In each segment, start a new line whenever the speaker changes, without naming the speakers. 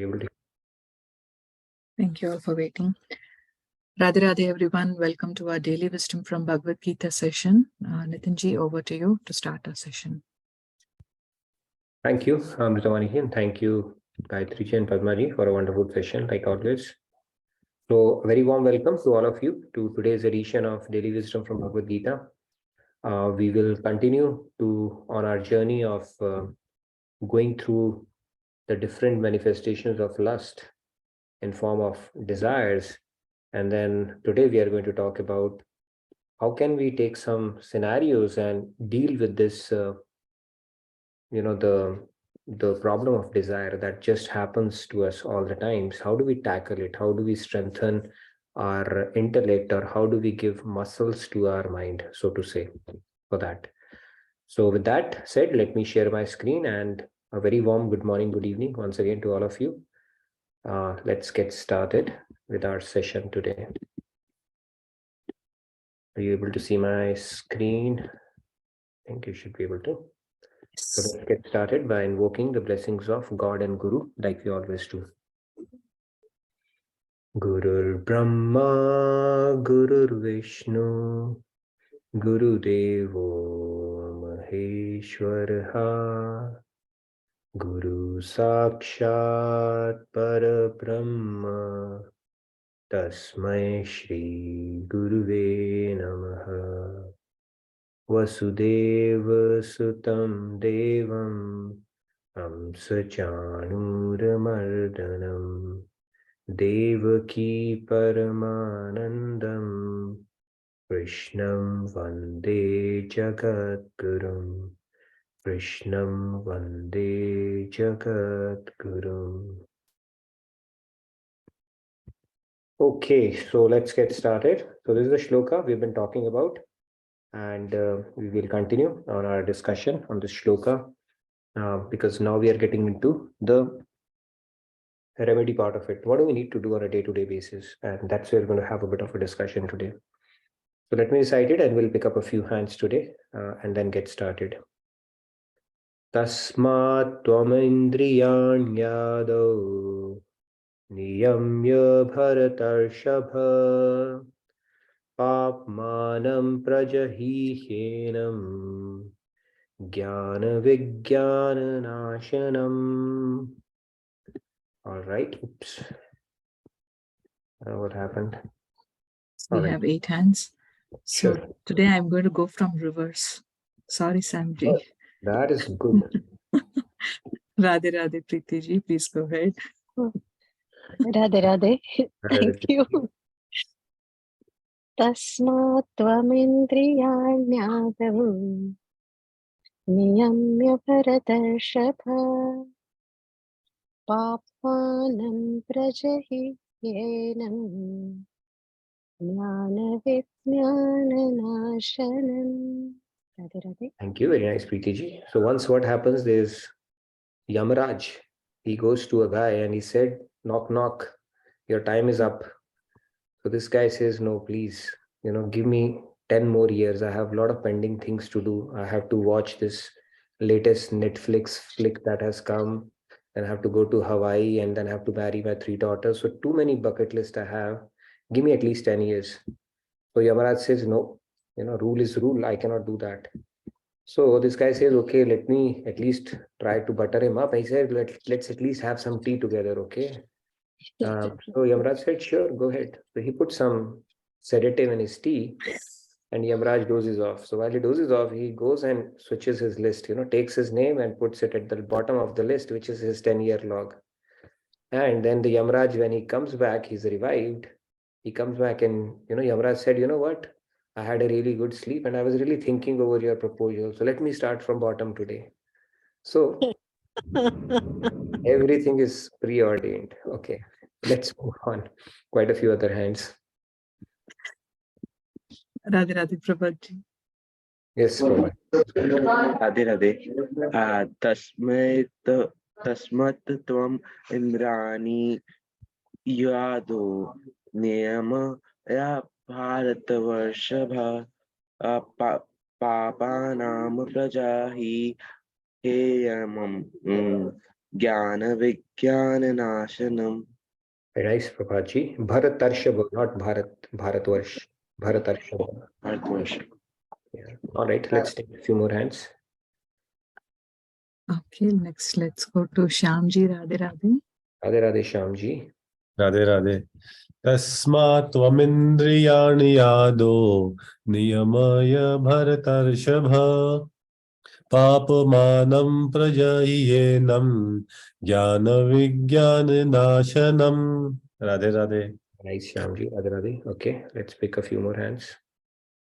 able to...
Thank you all for waiting. Radhe Radhe everyone, welcome to our daily wisdom from Bhagavad Gita session. Nitinji, over to you to start our session.
Thank you, Amritamani, and thank you, Gayatriji and Padmaji, for a wonderful session, like always. So, very warm welcome to all of you to today's edition of Daily Wisdom from Bhagavad Gita. We will continue on our journey of going through the different manifestations of lust in form of desires. And then today we are going to talk about how can we take some scenarios and deal with this, the problem of desire that just happens to us all the times. How do we tackle it? How do we strengthen our intellect, or how do we give muscles to our mind, so to say, for that? So with that said, let me share my screen, and a very warm good morning, good evening once again to all of you. Let's get started with our session today. Are you able to see my screen? I think you should be able to. So let's get started by invoking the blessings of God and Guru, like we always do. Gurur Brahma, Gurur Vishnu, Guru Devo Maheshwaraha, Guru Sakshat Parabrahma, Tasmai Shri Guruve Namaha. Vasudeva Sutam Devam Amsachanuramardanam Devaki Paramanandam Krishnam Vande Jagadgurum Krishnam Vande Jagadgurum. Okay, so let's get started. So this is the shloka we've been talking about. And we will continue on our discussion on this shloka because now we are getting into the remedy part of it. What do we need to do on a day-to-day basis? And that's where we're going to have a bit of a discussion today. So let me recite it, and we'll pick up a few hands today and then get started. Tasmat tvam indriyan yado niyamya bharatarshabha Papmanam prajahihenam Jnana Vijnana Nashanam. All right. Oops. What happened?
We have 8 hands. So
Sure.
Today I'm going to go from reverse. Sorry, Samji.
Oh, that is good.
Radhe Radhe Preeti ji, please go ahead.
Radhe Radhe. Thank you. Tasmat tvamindriyanyadavu niyamya bharatarshapha papmanam prajahiyenam jnana vijnana nashanam. Radhe Radhe.
Thank you. Very nice, Preeti ji. So once what happens is Yamaraj, he goes to a guy and he said, knock, knock, your time is up. So this guy says, no, please, give me 10 more years. I have a lot of pending things to do. I have to watch this latest Netflix flick that has come, and I have to go to Hawaii, and then I have to marry my 3 daughters. So too many bucket lists I have. Give me at least 10 years. So Yamaraj says, no, rule is rule. I cannot do that. So this guy says, okay, let me at least try to butter him up. I said, let's at least have some tea together, okay? So Yamaraj said, sure, go ahead. So he put some sedative in his tea, and Yamaraj dozes off. So while he dozes off, he goes and switches his list, takes his name and puts it at the bottom of the list, which is his 10-year log. And then the Yamaraj, when he comes back, he's revived. He comes back and, Yamaraj said, you know what? I had a really good sleep and I was really thinking over your proposal. So let me start from bottom today. So everything is preordained. Okay. Let's move on. Quite a few other hands.
Radhe Radhe Prabhat.
Yes, Prabhat.
Radhe Radhe. Tasmat tvam indrani yado niyama ya bharatavarshabha papanam prajahi heyamam ज्ञानविज्ञाननाशनम्.
Very nice, Prabhatji. Bharatarshava, not Bharat, Bharatvarsh. Bharatarshava.
Bharatvarsh.
Yeah. All right, let's take a few more hands.
Okay, next let's go to Shyamji. Radhe Radhe.
Radhe Radhe Shyamji.
Radhe Radhe. Tasmat tvamindriyani yado niyamaya bharatarshava papamanam prajayenam jnana vijnana nashanam. Radhe Radhe.
Nice, Shyamji. Radhe Radhe. Okay, let's pick a few more hands.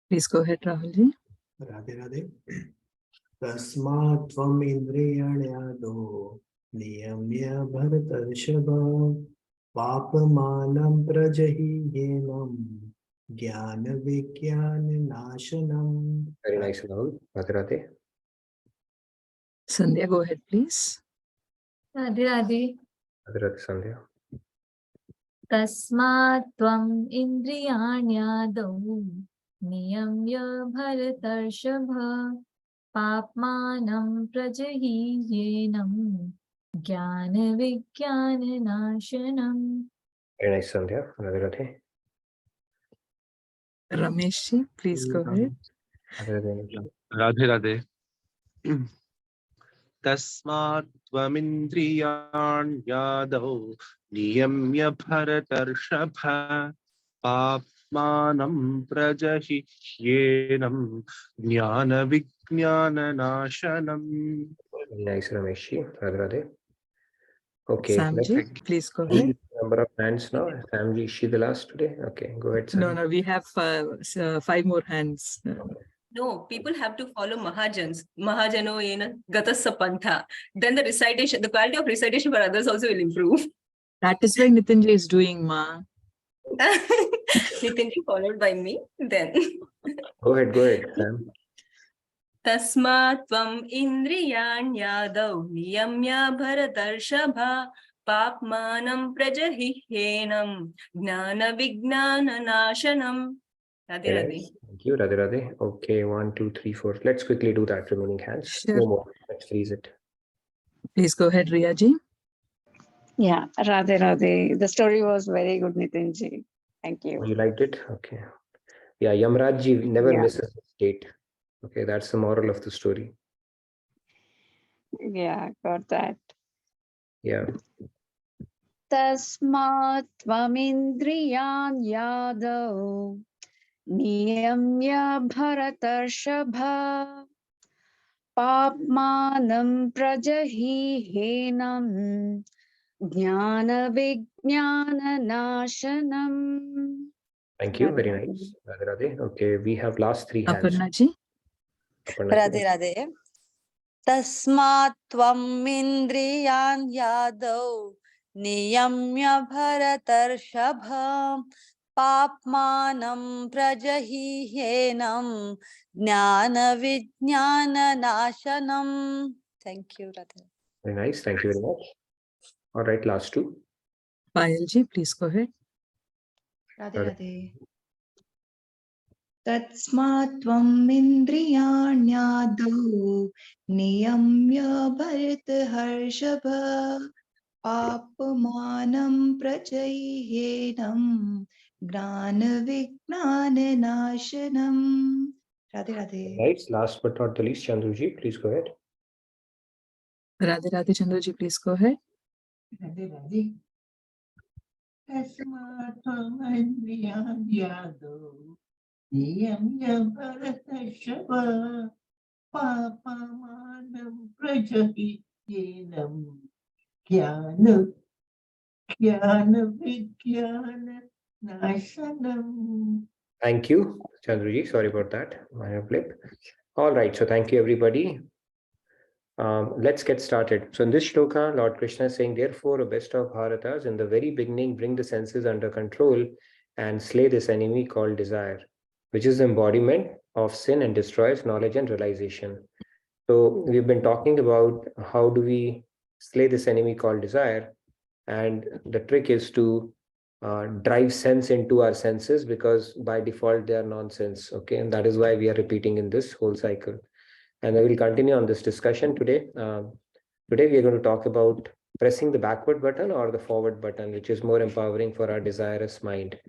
Please go ahead, Rahulji.
Radhe Radhe. Tasmat tvam indriyanyado niyamya bharatarshava papamanam prajahi yenam jnana vijnana nashanam.
Very nice, Rahul. Radhe Radhe.
Sandhya, go ahead, please.
Radhe Radhe.
Radhe Radhe, Sandhya.
Tasmat tvam indriyanyadau niyamya bharatarshava papmanam prajahiyenam jnana vijnana nashanam.
Very nice, Sandhya. Radhe Radhe.
Rameshji, please go ahead.
Radhe Radhe.
Radhe Radhe. Tasmat tvamindriyanyadau niyamya bharatarshava papmanam prajahiyenam jnana vijnana nashanam.
Very nice, Rameshji. Radhe Radhe. Okay,
Samji, please go ahead.
number of hands now. Samji, is she the last today? Okay, go ahead, Sam.
No, we have 5 more hands.
No, people have to follow Mahajans. Mahajano ena gatassa pantha. Then the recitation, the quality of recitation for others also will improve.
That is why Nitinji is doing, ma.
Nitinji followed by me. Then.
Go ahead, Sam.
Tasmat tvam indriyanyadau niyamya bharatarshava papmanam prajahihenam jnana vijnana nashanam. Radhe
Very
Radhe.
nice. Thank you, Radhe Radhe. Okay, 1, 2, 3, 4. Let's quickly do that remaining hands.
Sure.
No more. Let's freeze it.
Please go ahead, Riyaji.
Yeah, Radhe Radhe. The story was very good, Nitinji. Thank you.
You liked it? Okay. Yeah, Yamrajji never
Yeah.
misses a date. Okay, that's the moral of the story.
Yeah, got that.
Yeah.
Tasmat tvamindriyan yadav niyamya bharatarshava papmanam prajahihenam jnana vijnana nashanam.
Thank you.
Radhe
Very
Radhe.
nice. Radhe Radhe. Okay, we have last 3 hands.
Aparnaji.
Aparna ji.
Radhe Radhe. Tasmat tvam indriyan yadav niyamya bharatarshava papmanam prajahihenam jnana vijnana nashanam. Thank you, Radhe.
Very nice. Thank you very much. All right, last 2.
Payalji, please go ahead.
Radhe Radhe. Tatsmat tvam indriyanyadau niyamya bharatharshava papamanam prajayenam gnana vijnana nashanam. Radhe Radhe.
Nice. Last but not the least, Chandruji, please go ahead.
Radhe Radhe, Chandraji, please go ahead.
Radhe Radhe. Tasmat tvam indriyanyadau niyamya bharatarshava papamanam prajahiyenam jnana vijnana nashanam.
Thank you, Chandruji. Sorry about that. Minor blip. All right. So thank you, everybody. Let's get started. So in this shloka, Lord Krishna is saying, therefore, O best of Bharatas, in the very beginning, bring the senses under control and slay this enemy called desire, which is the embodiment of sin and destroys knowledge and realization. So we've been talking about how do we slay this enemy called desire. And the trick is to drive sense into our senses, because by default, they are nonsense. Okay. And that is why we are repeating in this whole cycle. And I will continue on this discussion today. Today, we are going to talk about pressing the backward button or the forward button, which is more empowering for our desirous mind.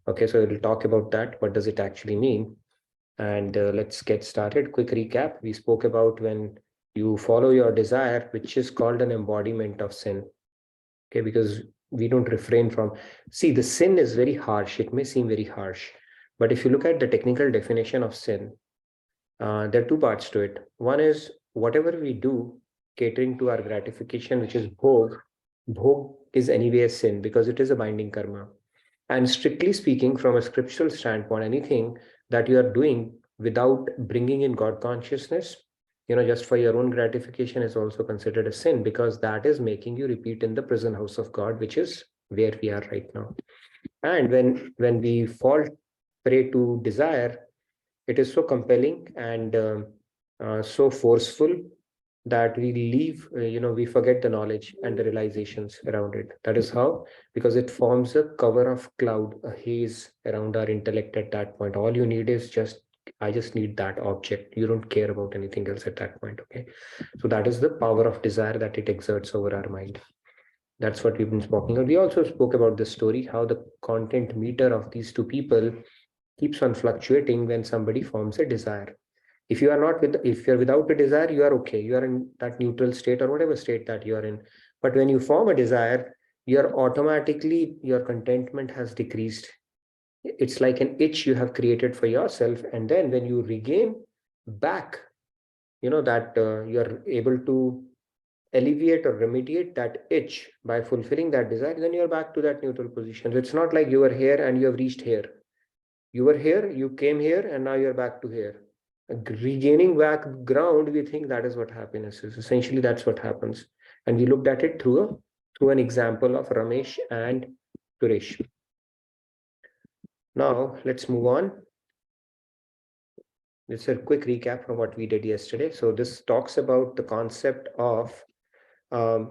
Okay, so we'll talk about that. What does it actually mean? And let's get started. Quick recap. We spoke about when you follow your desire, which is called an embodiment of sin. Okay, because we don't refrain from, see, the sin is very harsh. It may seem very harsh, but if you look at the technical definition of sin, there are two parts to it. One is whatever we do catering to our gratification, which is bhog. Bhog is anyway a sin because it is a binding karma. And strictly speaking, from a scriptural standpoint, anything that you are doing without bringing in God consciousness, just for your own gratification, is also considered a sin, because that is making you repeat in the prison house of God, which is where we are right now. And when we fall prey to desire, it is so compelling and so forceful that we leave, we forget the knowledge and the realizations around it. That is how, because it forms a cover of cloud, a haze around our intellect at that point. All you need is I just need that object. You don't care about anything else at that point. Okay. So that is the power of desire that it exerts over our mind. That's what we've been speaking of. We also spoke about this story, how the content meter of these two people keeps on fluctuating when somebody forms a desire. If you're without a desire, you are okay. You are in that neutral state or whatever state that you are in. But when you form a desire, your contentment has decreased. It's like an itch you have created for yourself. And then when you regain back, that you're able to alleviate or remediate that itch by fulfilling that desire, then you're back to that neutral position. So it's not like you were here and you have reached here. You were here, you came here, and now you're back to here. Regaining back ground, we think that is what happiness is. Essentially, that's what happens. And we looked at it through an example of Ramesh and Suresh. Now, let's move on. It's a quick recap from what we did yesterday. So this talks about the concept of, the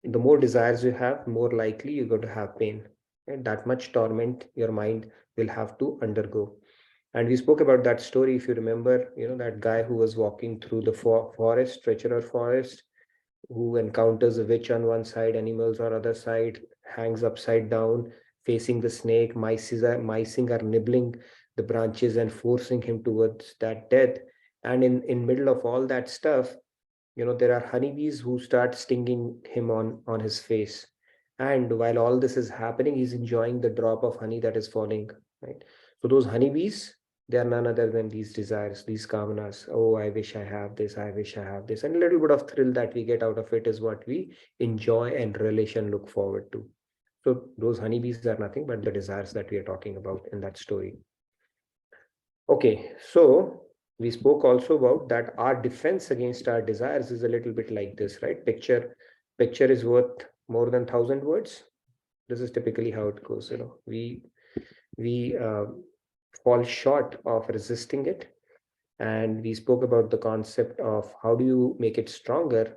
more desires you have, more likely you're going to have pain. And that much torment your mind will have to undergo. And we spoke about that story, if you remember, that guy who was walking through the forest, treacherous forest, who encounters a witch on one side, animals on other side, hangs upside down, facing the snake. Mice are nibbling the branches and forcing him towards that death. And in middle of all that stuff, there are honeybees who start stinging him on his face. And while all this is happening, he's enjoying the drop of honey that is falling, right? So those honeybees, they are none other than these desires, these kamanas. Oh, I wish I have this, I wish I have this. And a little bit of thrill that we get out of it is what we enjoy and relish and look forward to. So those honeybees are nothing but the desires that we are talking about in that story. Okay, so we spoke also about that our defense against our desires is a little bit like this, right? Picture is worth more than 1,000 words. This is typically how it goes. We fall short of resisting it, and we spoke about the concept of how do you make it stronger.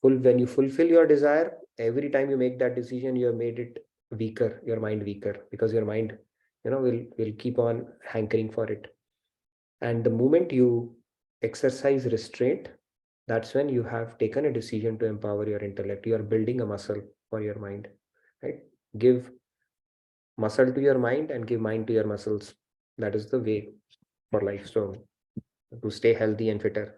When you fulfill your desire, every time you make that decision, you have made it weaker, your mind weaker, because your mind will keep on hankering for it. And the moment you exercise restraint, that's when you have taken a decision to empower your intellect. You are building a muscle for your mind, right? Give muscle to your mind and give mind to your muscles. That is the way for life. So to stay healthy and fitter.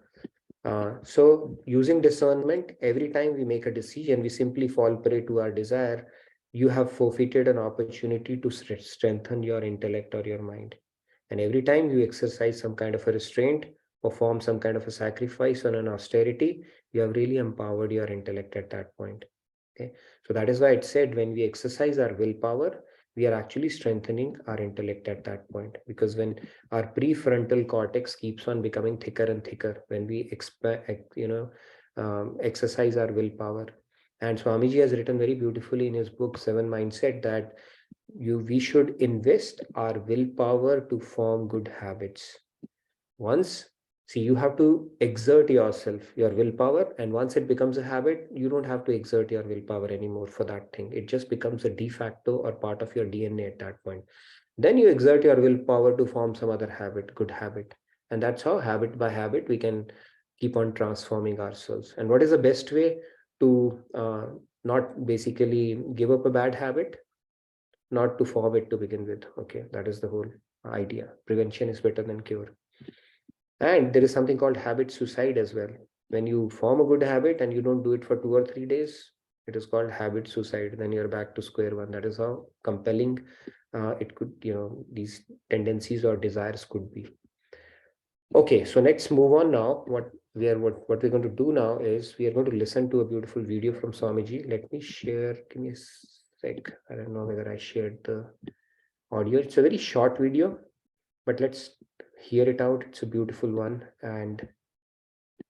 So using discernment, every time we make a decision, we simply fall prey to our desire. You have forfeited an opportunity to strengthen your intellect or your mind. And every time you exercise some kind of a restraint, perform some kind of a sacrifice on an austerity, you have really empowered your intellect at that point. Okay, so that is why it said when we exercise our willpower, we are actually strengthening our intellect at that point. Because when our prefrontal cortex keeps on becoming thicker and thicker, when we exercise our willpower. And Swamiji has written very beautifully in his book Seven Mindset that we should invest our willpower to form good habits. You have to exert yourself, your willpower, and once it becomes a habit, you don't have to exert your willpower anymore for that thing. It just becomes a de facto or part of your DNA at that point. Then you exert your willpower to form some other habit, good habit. And that's how habit by habit we can keep on transforming ourselves. And what is the best way to not basically give up a bad habit, not to form it to begin with. Okay, that is the whole idea. Prevention is better than cure. And there is something called habit suicide as well. When you form a good habit and you don't do it for 2 or 3 days, it is called habit suicide. Then you're back to square one. That is how compelling it could, these tendencies or desires could be. Okay, so let's move on now. What we're going to do now is we are going to listen to a beautiful video from Swamiji. Let me share. Give me a sec. I don't know whether I shared the audio. It's a very short video, but let's hear it out. It's a beautiful one, and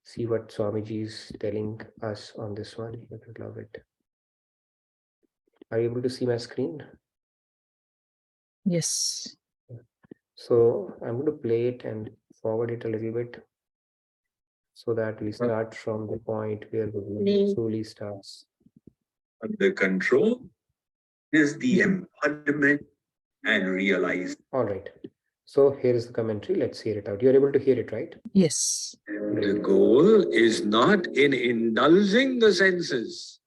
see what Swamiji is telling us on this one. You would love it. Are you able to see my screen?
Yes.
So I'm going to play it and forward it a little bit so that we start from the point where the video slowly starts.
Under control is the embodiment and realize.
All right. So here is the commentary. Let's hear it out. You're able to hear it, right?
Yes.
The goal is not in indulging the senses.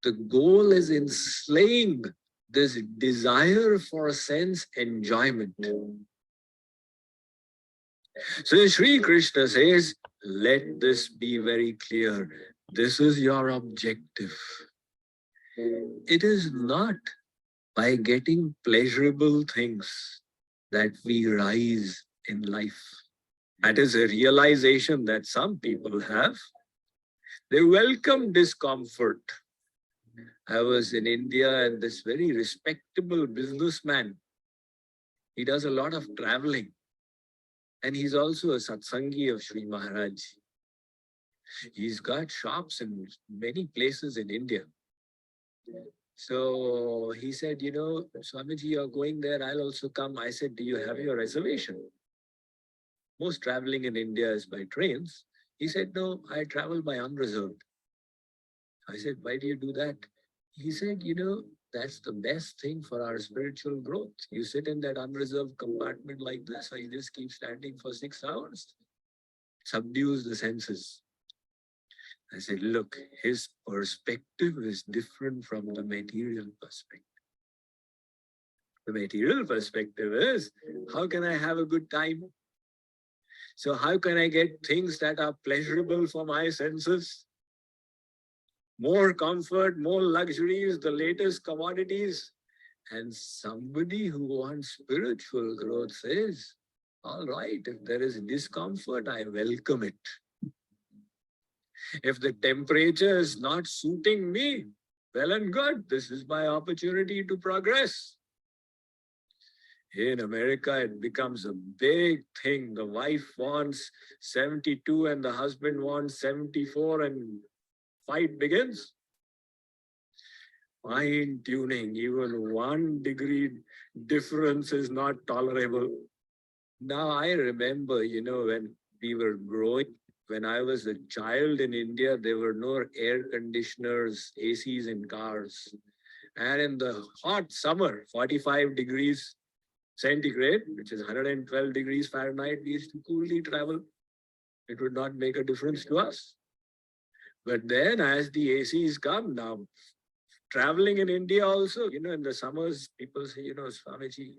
The goal is in slaying this desire for sense enjoyment. So Sri Krishna says, let this be very clear. This is your objective. It is not by getting pleasurable things that we rise in life. That is a realization that some people have. They welcome discomfort. I was in India and this very respectable businessman, he does a lot of traveling. And he's also a satsangi of Sri Maharaj. He's got shops in many places in India. So he said, Swamiji, you're going there, I'll also come. I said, do you have your reservation? Most traveling in India is by trains. He said, no, I travel by unreserved. I said, why do you do that? He said, that's the best thing for our spiritual growth. You sit in that unreserved compartment like this, or you just keep standing for 6 hours, subdues the senses. I said, look, his perspective is different from the material perspective. The material perspective is, how can I have a good time? So how can I get things that are pleasurable for my senses? More comfort, more luxuries, the latest commodities. And somebody who wants spiritual growth says, all right, if there is discomfort, I welcome it. If the temperature is not suiting me, well and good. This is my opportunity to progress. In America, it becomes a big thing. The wife wants 72 and the husband wants 74 and fight begins. Fine tuning, even 1 degree difference is not tolerable. Now I remember, when we were growing, when I was a child in India, there were no air conditioners, ACs in cars. And in the hot summer, 45 degrees centigrade, which is 112 degrees Fahrenheit, we used to coolly travel. It would not make a difference to us. But then as the ACs come now, traveling in India also, in the summers, people say, Swamiji,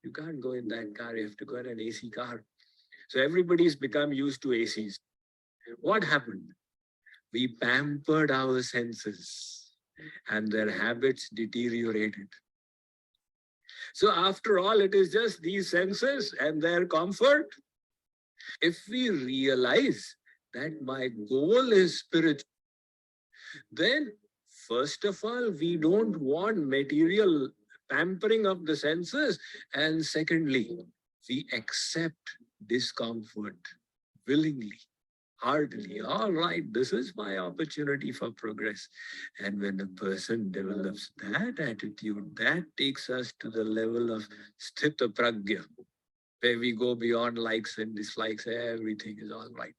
you can't go in that car, you have to go in an AC car. So everybody's become used to ACs. What happened? We pampered our senses and their habits deteriorated. So after all, it is just these senses and their comfort. If we realize that my goal is spiritual, then first of all, we don't want material pampering of the senses. And secondly, we accept discomfort willingly, heartily. All right, this is my opportunity for progress. And when a person develops that attitude, that takes us to the level of sthita pragya, where we go beyond likes and dislikes, everything is all right.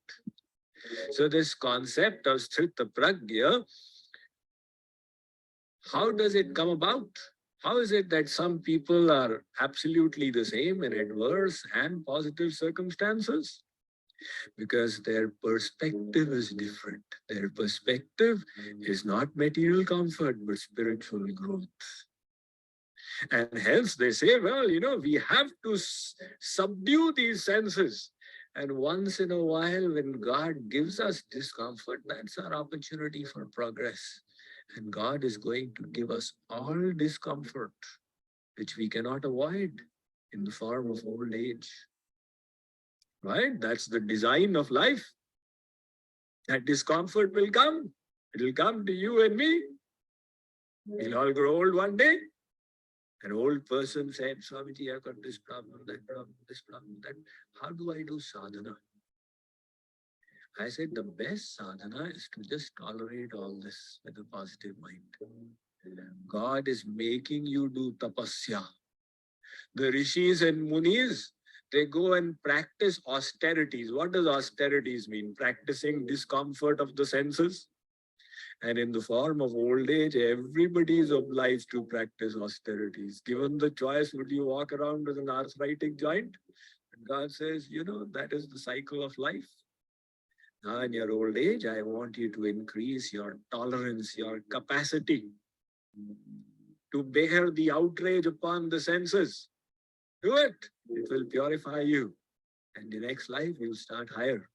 So this concept of sthita pragya, how does it come about? How is it that some people are absolutely the same in adverse and positive circumstances? because their perspective is different. Their perspective is not material comfort, but spiritual growth. And hence they say, well, we have to subdue these senses. And once in a while, when God gives us discomfort, that's our opportunity for progress. And God is going to give us all discomfort, which we cannot avoid in the form of old age. Right? That's the design of life. That discomfort will come. It will come to you and me. We'll all grow old one day. An old person said, Swamiji, I've got this problem, that problem, this problem, that. How do I do sadhana? I said, the best sadhana is to just tolerate all this with a positive mind. God is making you do tapasya. The rishis and munis, they go and practice austerities. What does austerities mean? Practicing discomfort of the senses. And in the form of old age, everybody is obliged to practice austerities. Given the choice, would you walk around with an arthritic joint? And God says, that is the cycle of life. Now in your old age, I want you to increase your tolerance, your capacity to bear the outrage upon the senses. Do it. It will purify you. And the next life, you'll start higher.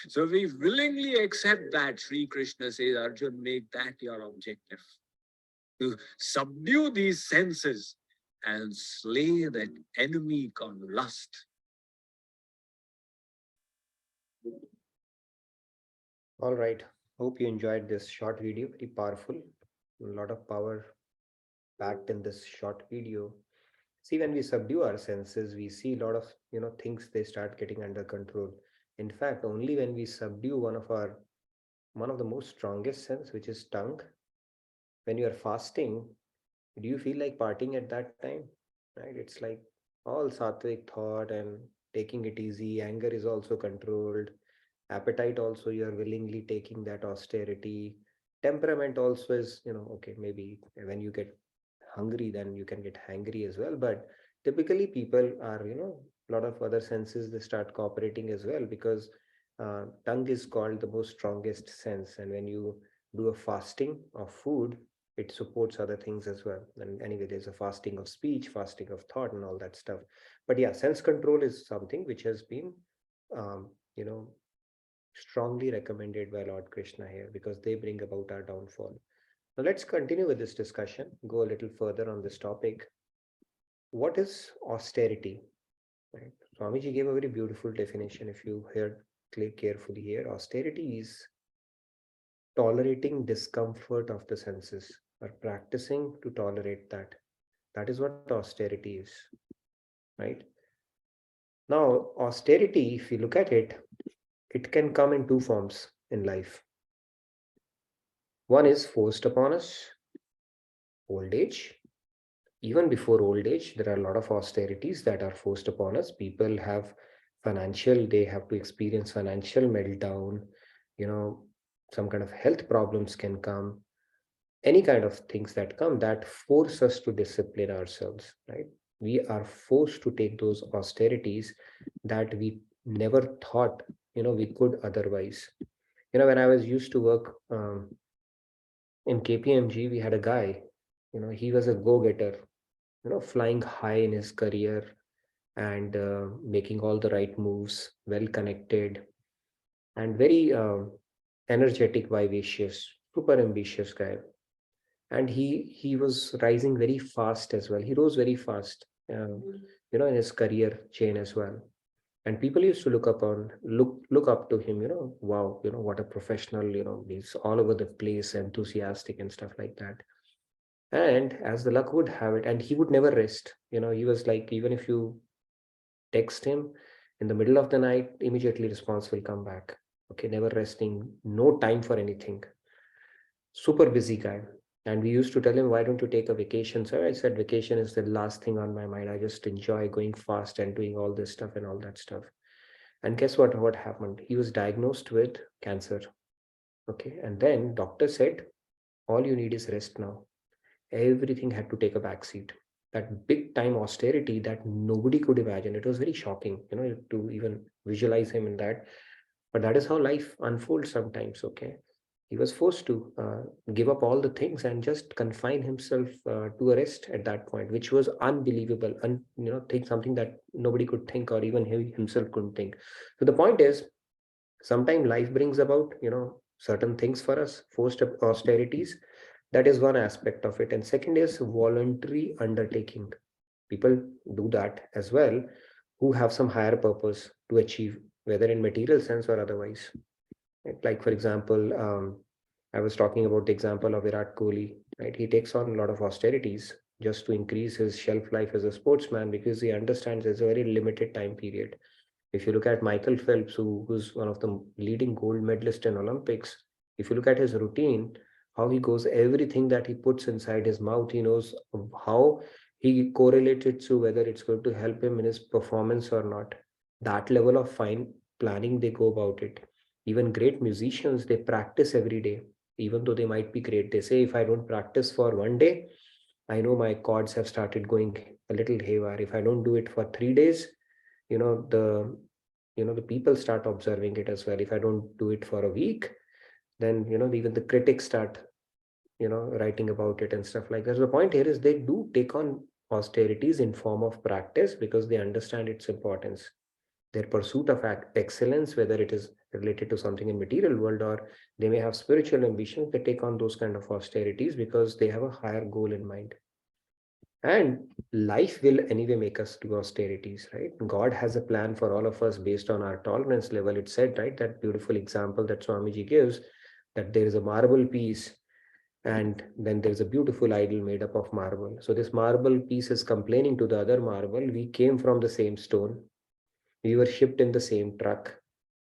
So we willingly accept that. Sri Krishna says, Arjun, make that your objective. To subdue these senses and slay that enemy called lust.
All right. Hope you enjoyed this short video. Very powerful. A lot of power packed in this short video. See, when we subdue our senses, we see a lot of things, they start getting under control. In fact, only when we subdue one of the most strongest sense, which is tongue, when you are fasting, do you feel like partying at that time? Right? It's like all sattvic thought and taking it easy. Anger is also controlled. Appetite also, you are willingly taking that austerity. Temperament also is, okay, maybe when you get hungry, then you can get hangry as well. But typically people are, a lot of other senses, they start cooperating as well, because tongue is called the most strongest sense. And when you do a fasting of food, it supports other things as well. And anyway, there's a fasting of speech, fasting of thought, and all that stuff. But yeah, sense control is something which has been um, you know strongly recommended by Lord Krishna here, because they bring about our downfall. Now let's continue with this discussion, go a little further on this topic. What is austerity? Right? Swamiji gave a very beautiful definition. If you heard carefully here, austerity is tolerating discomfort of the senses, or practicing to tolerate that. That is what austerity is, right? Now, austerity, if you look at it, it can come in two forms in life. One is forced upon us, old age. Even before old age, there are a lot of austerities that are forced upon us. People have they have to experience financial meltdown, some kind of health problems can come, any kind of things that come that force us to discipline ourselves, right? We are forced to take those austerities that we never thought, we could otherwise. When I was used to work in KPMG, we had a guy, he was a go-getter, flying high in his career and making all the right moves, well connected, and very energetic, vivacious, super ambitious guy. And he was rising very fast as well. He rose very fast, in his career chain as well. And people used to look up to him, wow, what a professional, he's all over the place, enthusiastic and stuff like that. And as the luck would have it, and he would never rest. He was like, even if you text him in the middle of the night, immediately response will come back. Okay, never resting, no time for anything. Super busy guy. And we used to tell him, why don't you take a vacation, sir? I said, vacation is the last thing on my mind. I just enjoy going fast and doing all this stuff and all that stuff. And guess what happened? He was diagnosed with cancer. Okay. And then doctor said, all you need is rest now. Everything had to take a backseat. that big time austerity that nobody could imagine. It was very shocking, to even visualize him in that. But that is how life unfolds sometimes. Okay, he was forced to give up all the things and just confine himself to a rest at that point, which was unbelievable, and think something that nobody could think, or even he himself couldn't think. So the point is, sometimes life brings about certain things for us, forced austerities. That is one aspect of it. And second is voluntary undertaking. People do that as well, who have some higher purpose to achieve, whether in material sense or otherwise. Like for example, I was talking about the example of Virat Kohli, right? He takes on a lot of austerities just to increase his shelf life as a sportsman, because he understands there's a very limited time period. If you look at Michael Phelps, who's one of the leading gold medalists in Olympics, if you look at his routine, how he goes, everything that he puts inside his mouth, he knows how he correlates it to whether it's going to help him in his performance or not. That level of fine planning they go about it. Even great musicians, they practice every day, even though they might be great. They say, if I don't practice for one day, I know my chords have started going a little haywire. If I don't do it for 3 days, the people start observing it as well. If I don't do it for a week, then even the critics start writing about it and stuff like that. So the point here is they do take on austerities in form of practice because they understand its importance. Their pursuit of excellence, whether it is related to something in material world or they may have spiritual ambitions, they take on those kind of austerities because they have a higher goal in mind. And life will anyway make us do austerities, right? God has a plan for all of us based on our tolerance level. It's said, right, that beautiful example that Swamiji gives, that there is a marble piece and then there's a beautiful idol made up of marble. So this marble piece is complaining to the other marble, we came from the same stone, we were shipped in the same truck,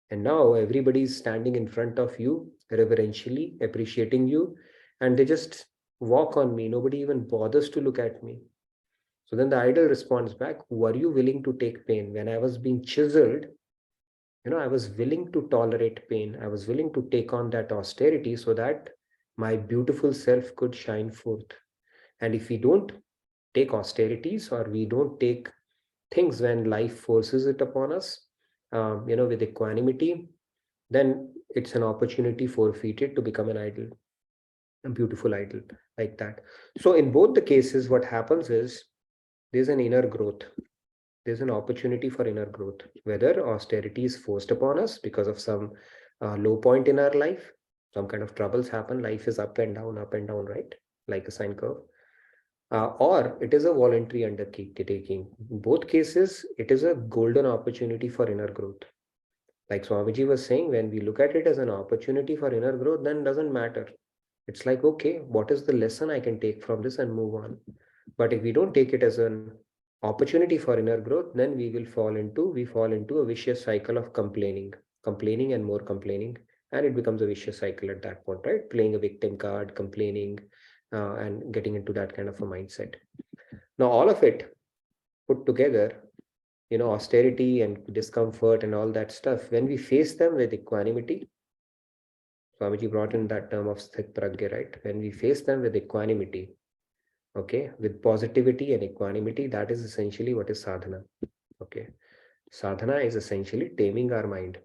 and now everybody is standing in front of you, reverentially appreciating you, and they just walk on me. Nobody even bothers to look at me. So then the idol responds back, were you willing to take pain? When I was being chiseled, I was willing to tolerate pain. I was willing to take on that austerity so that my beautiful self could shine forth. And if we don't take austerities, or we don't take things when life forces it upon us, with equanimity, then it's an opportunity forfeited to become an idol, a beautiful idol like that. So in both the cases, what happens is there's an inner growth. There's an opportunity for inner growth, whether austerity is forced upon us because of some low point in our life, some kind of troubles happen, life is up and down, right? Like a sine curve. Or it is a voluntary undertaking. In both cases, it is a golden opportunity for inner growth. Like Swamiji was saying, when we look at it as an opportunity for inner growth, then it doesn't matter. It's like, okay, what is the lesson I can take from this and move on? But if we don't take it as an opportunity for inner growth, then we fall into a vicious cycle of complaining and more complaining, and it becomes a vicious cycle at that point, right? Playing a victim card, complaining, and getting into that kind of a mindset. Now, all of it put together, austerity and discomfort and all that stuff, when we face them with equanimity, Swamiji brought in that term of sthit pragya, right? When we face them with equanimity, okay, with positivity and equanimity, that is essentially what is sadhana. Okay, sadhana is essentially taming our mind,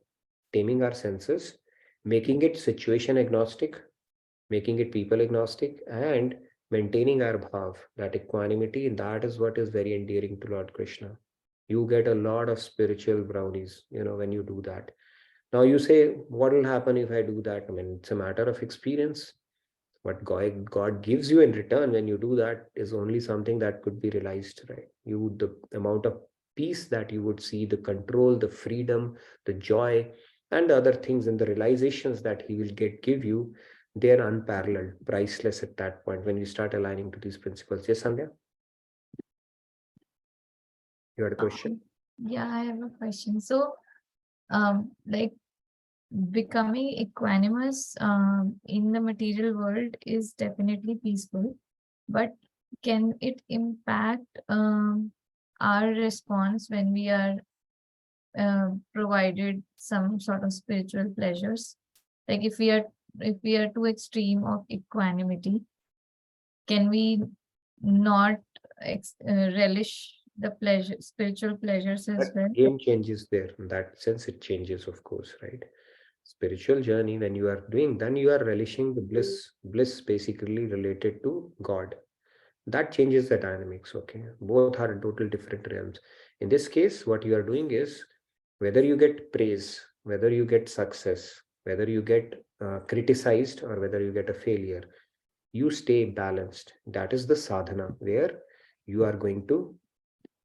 taming our senses, making it situation agnostic, making it people agnostic, and maintaining our bhav, that equanimity. That is what is very endearing to Lord Krishna. You get a lot of spiritual brownies, when you do that. Now you say, what will happen if I do that? I mean, it's a matter of experience. What God gives you in return when you do that is only something that could be realized, right? The amount of peace that you would see, the control, the freedom, the joy, and the other things, and the realizations that he will give you, they're unparalleled, priceless at that point when you start aligning to these principles. Yes, Sandhya? You had a question?
Yeah, I have a question. So, like, becoming equanimous in the material world is definitely peaceful, but can it impact our response when we are provided some sort of spiritual pleasures? Like if we are too extreme of equanimity, can we not relish the pleasure, spiritual pleasures as well.
That game changes there. In that sense, it changes, of course, right? Spiritual journey, when you are doing, then you are relishing the bliss basically related to God. That changes the dynamics, okay? Both are in total different realms. In this case, what you are doing is whether you get praise, whether you get success, whether you get criticized, or whether you get a failure, you stay balanced. That is the sadhana where you are going to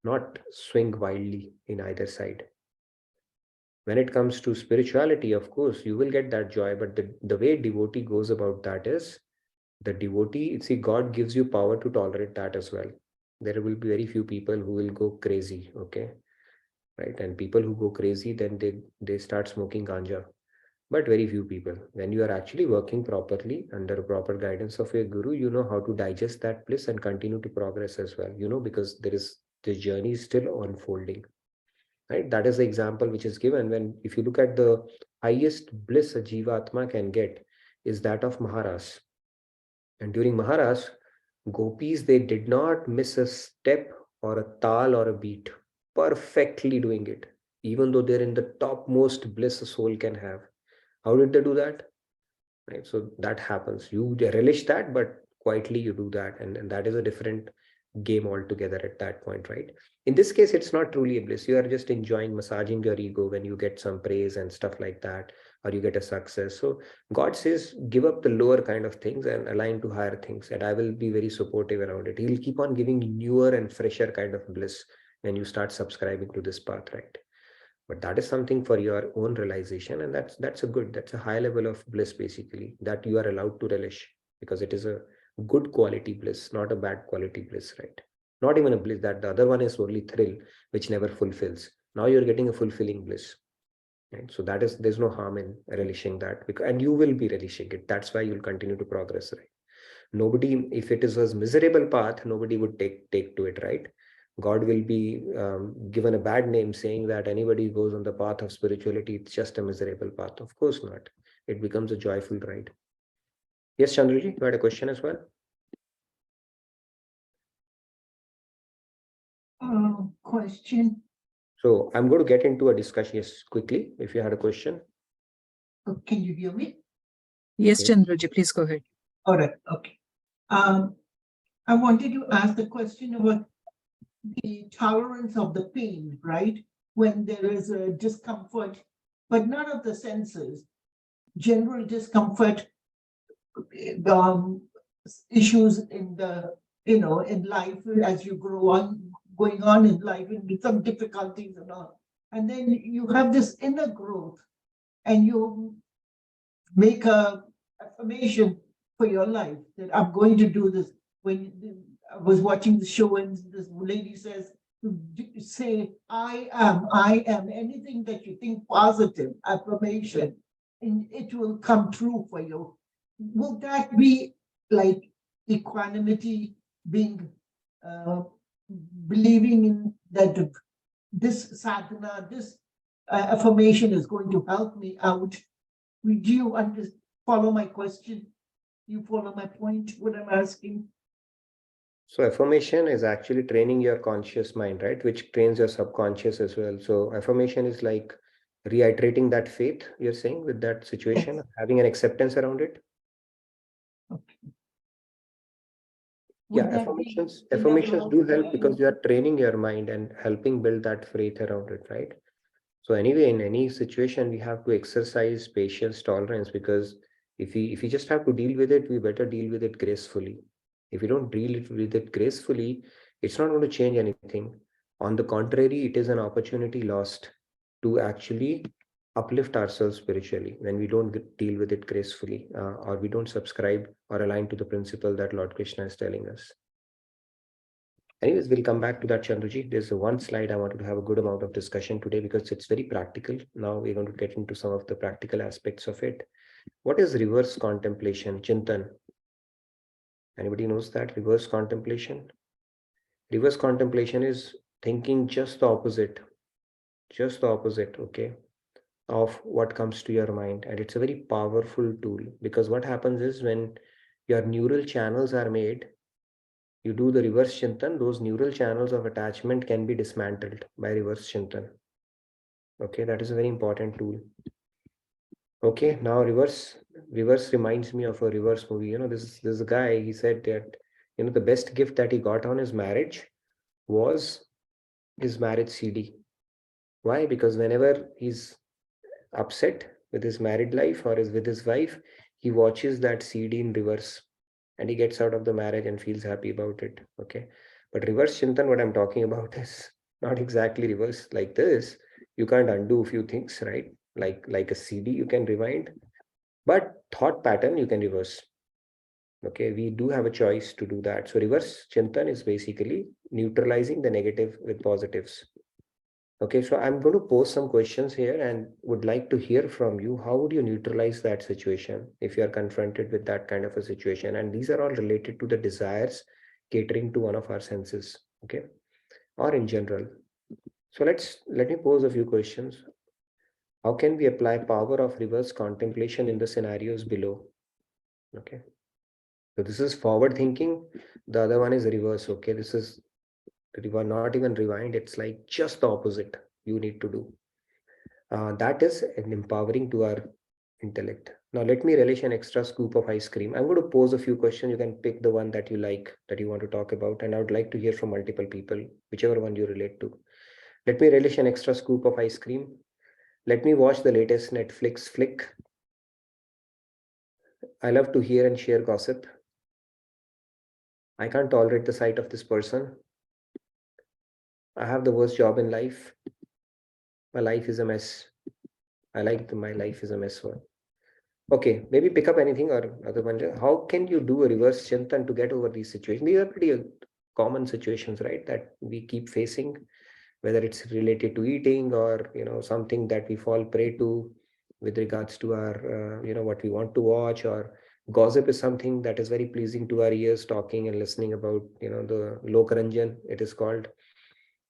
not swing wildly in either side. When it comes to spirituality, of course, you will get that joy, but the way devotee goes about that is the devotee, see, God gives you power to tolerate that as well. There will be very few people who will go crazy, okay? Right? And people who go crazy, then they start smoking ganja. But very few people. When you are actually working properly under proper guidance of your guru, you know how to digest that bliss and continue to progress as well. You know, because the journey is still unfolding. Right? That is the example which is given when, if you look at the highest bliss a Jivatma can get, is that of Maharas. And during Maharas, gopis, they did not miss a step or a tal or a beat, perfectly doing it, even though they're in the topmost bliss a soul can have. How did they do that? Right. So that happens. You relish that, but quietly you do that. And that is a different game altogether at that point, right? In this case, it's not truly a bliss. You are just enjoying, massaging your ego when you get some praise and stuff like that, or you get a success. So God says, give up the lower kind of things and align to higher things. And I will be very supportive around it. He'll keep on giving newer and fresher kind of bliss when you start subscribing to this path, right? But that is something for your own realization, and that's a high level of bliss basically that you are allowed to relish, because it is a good quality bliss, not a bad quality bliss, right? Not even a bliss. That the other one is only thrill, which never fulfills. Now you're getting a fulfilling bliss, right? So there's no harm in relishing that, because, and you will be relishing it. That's why you'll continue to progress, right? Nobody, if it is a miserable path, nobody would take to it, right? God will be given a bad name, saying that anybody who goes on the path of spirituality, it's just a miserable path. Of course not. It becomes a joyful ride. Yes, Chandraji, you had a question as well?
Question.
So I'm going to get into a discussion, yes, quickly, if you had a question.
Can you hear me?
Yes,
Okay.
Chandraji, please go ahead.
All right, okay. I wanted to ask the question about the tolerance of the pain, right? When there is a discomfort, but none of the senses, general discomfort, issues in the, in life as you grow on, going on in life, and with some difficulties and all. And then you have this inner growth, and you make a affirmation for your life that I'm going to do this. When I was watching the show and this lady says, say, I am, anything that you think positive, affirmation, and it will come true for you. Will that be like equanimity, being, believing in that this sadhana, this affirmation is going to help me out? Do you follow my question? You follow my point, what I'm asking?
So affirmation is actually training your conscious mind, right? Which trains your subconscious as well. So affirmation is like reiterating that faith, you're saying, with that situation,
Yes.
having an acceptance around it.
Okay.
Yeah,
Would that be
affirmations do help
enough?
because you are training your mind and helping build that faith around it, right? So anyway, in any situation, we have to exercise patience, tolerance, because if we just have to deal with it, we better deal with it gracefully. If we don't deal with it gracefully, it's not going to change anything. On the contrary, it is an opportunity lost to actually uplift ourselves spiritually when we don't deal with it gracefully, or we don't subscribe or align to the principle that Lord Krishna is telling us. Anyways, we'll come back to that, Chandraji. There's one slide I wanted to have a good amount of discussion today because it's very practical. Now we're going to get into some of the practical aspects of it. What is reverse contemplation, Chintan? Anybody knows that? Reverse contemplation? Reverse contemplation is thinking just the opposite, okay, of what comes to your mind. And it's a very powerful tool, because what happens is when your neural channels are made, you do the reverse Chintan, those neural channels of attachment can be dismantled by reverse Chintan. Okay, that is a very important tool. Okay, now reverse reminds me of a reverse movie. You know, this is a guy, he said that, you know, the best gift that he got on his marriage was his marriage CD. Why? Because whenever he's upset with his married life or is with his wife, he watches that CD in reverse and he gets out of the marriage and feels happy about it. Okay, but reverse Chintan, what I'm talking about is not exactly reverse like this. You can't undo a few things, right? Like a CD you can rewind, but thought pattern you can reverse. Okay, we do have a choice to do that. So reverse Chintan is basically neutralizing the negative with positives. Okay, so I'm going to pose some questions here and would like to hear from you. How would you neutralize that situation if you are confronted with that kind of a situation? And these are all related to the desires catering to one of our senses, okay, or in general. So let me pose a few questions. How can we apply power of reverse contemplation in the scenarios below? Okay, so this is forward thinking. The other one is reverse. Okay, this is not even rewind. It's like just the opposite you need to do. That is an empowering to our intellect. Now let me relish an extra scoop of ice cream. I'm going to pose a few questions. You can pick the one that you like, that you want to talk about, and I would like to hear from multiple people, whichever one you relate to. Let me relish an extra scoop of ice cream. Let me watch the latest Netflix flick. I love to hear and share gossip. I can't tolerate the sight of this person. I have the worst job in life. My life is a mess. I like my life is a mess one. Okay, maybe pick up anything or other one. How can you do a reverse Chintan to get over these situations? These are pretty common situations, right? That we keep facing, whether it's related to eating or, you know, something that we fall prey to with regards to our, you know, what we want to watch, or gossip is something that is very pleasing to our ears, talking and listening about, you know, the Lokaranjan, it is called.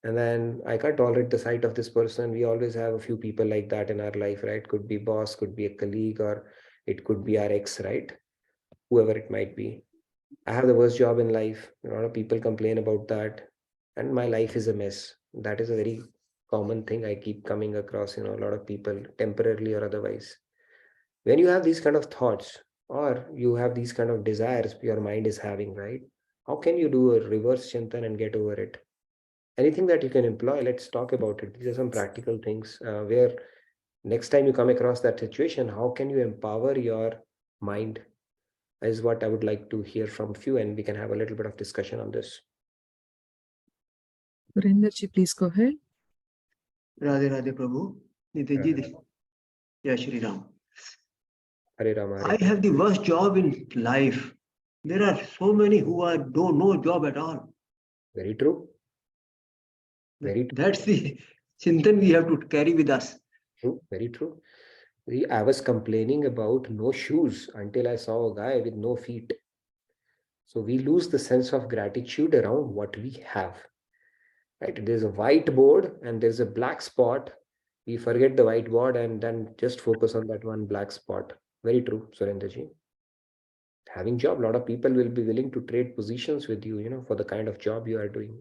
And then I can't tolerate the sight of this person. We always have a few people like that in our life, right? Could be boss, could be a colleague, or it could be our ex, right? Whoever it might be. I have the worst job in life. A lot of people complain about that. And my life is a mess. That is a very common thing I keep coming across, you know, a lot of people, temporarily or otherwise. When you have these kind of thoughts, or you have these kind of desires your mind is having, right? How can you do a reverse Chintan and get over it? Anything that you can employ, let's talk about it. These are some practical things where next time you come across that situation, how can you empower your mind is what I would like to hear from you, and we can have a little bit of discussion on this.
Surendraji, please go ahead.
Radhe Radhe Prabhu. Nitinji, Jai Shri Ram.
Hare Rama, Hare
I
Krishna.
have the worst job in life. There are so many who are don't know job at all.
Very true. Very true.
That's the Chintan we have to carry with us.
True. Very true. I was complaining about no shoes until I saw a guy with no feet. So we lose the sense of gratitude around what we have. Right? There's a whiteboard and there's a black spot. We forget the whiteboard and then just focus on that one black spot. Very true, Surendraji. Having job, a lot of people will be willing to trade positions with you, you know, for the kind of job you are doing.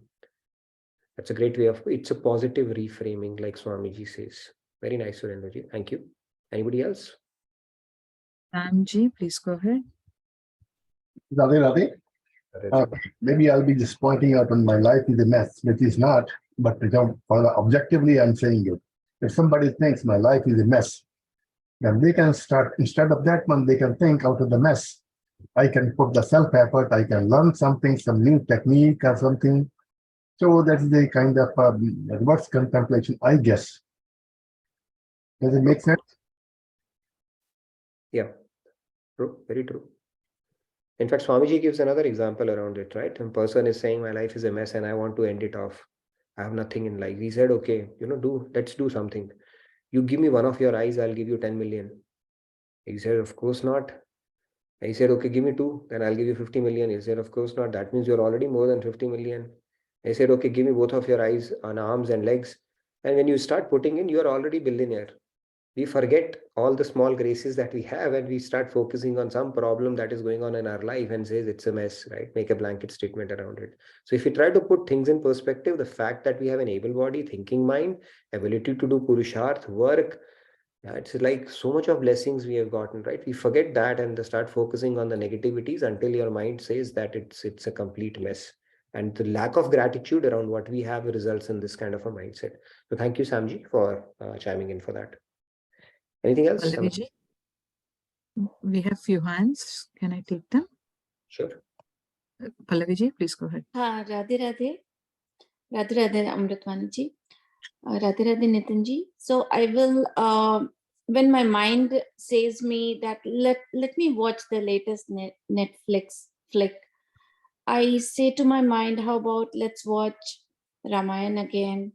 That's a great way of, it's a positive reframing, like Swamiji says. Very nice, Surendraji. Thank you. Anybody else?
Ramji, please go ahead.
Radhe Radhe. Maybe I'll be just pointing out when my life is a mess, which is not, but objectively I'm saying it. If somebody thinks my life is a mess, then they can start, instead of that one, they can think out of the mess. I can put the self-effort, I can learn something, some new technique or something. So that's the kind of reverse contemplation, I guess. Does it make sense?
Yeah, true, very true. In fact, Swamiji gives another example around it, right? A person is saying, my life is a mess and I want to end it off. I have nothing in life. He said, okay, you know, let's do something. You give me one of your eyes, I'll give you 10 million. He said, of course not. He said, okay, give me two, then I'll give you 50 million. He said, of course not. That means you're already more than 50 million. He said, okay, give me both of your eyes on arms and legs. And when you start putting in, you're already billionaire. we forget all the small graces that we have, and we start focusing on some problem that is going on in our life and says it's a mess, right? Make a blanket statement around it. So if you try to put things in perspective, the fact that we have an able body, thinking mind, ability to do purusharth, work, yeah, it's like so much of blessings we have gotten, right? We forget that and start focusing on the negativities until your mind says that it's a complete mess. And the lack of gratitude around what we have results in this kind of a mindset. So thank you, Samji, for chiming in for that. Anything else?
Pallavi? We have few hands. Can I take them?
Sure.
Pallavi, please go ahead.
Radhe Radhe. Radhe Radhe Amritwani ji. Radhe Radhe Nitin ji. So I will, when my mind says me that let me watch the latest Netflix flick, I say to my mind, how about let's watch Ramayana again?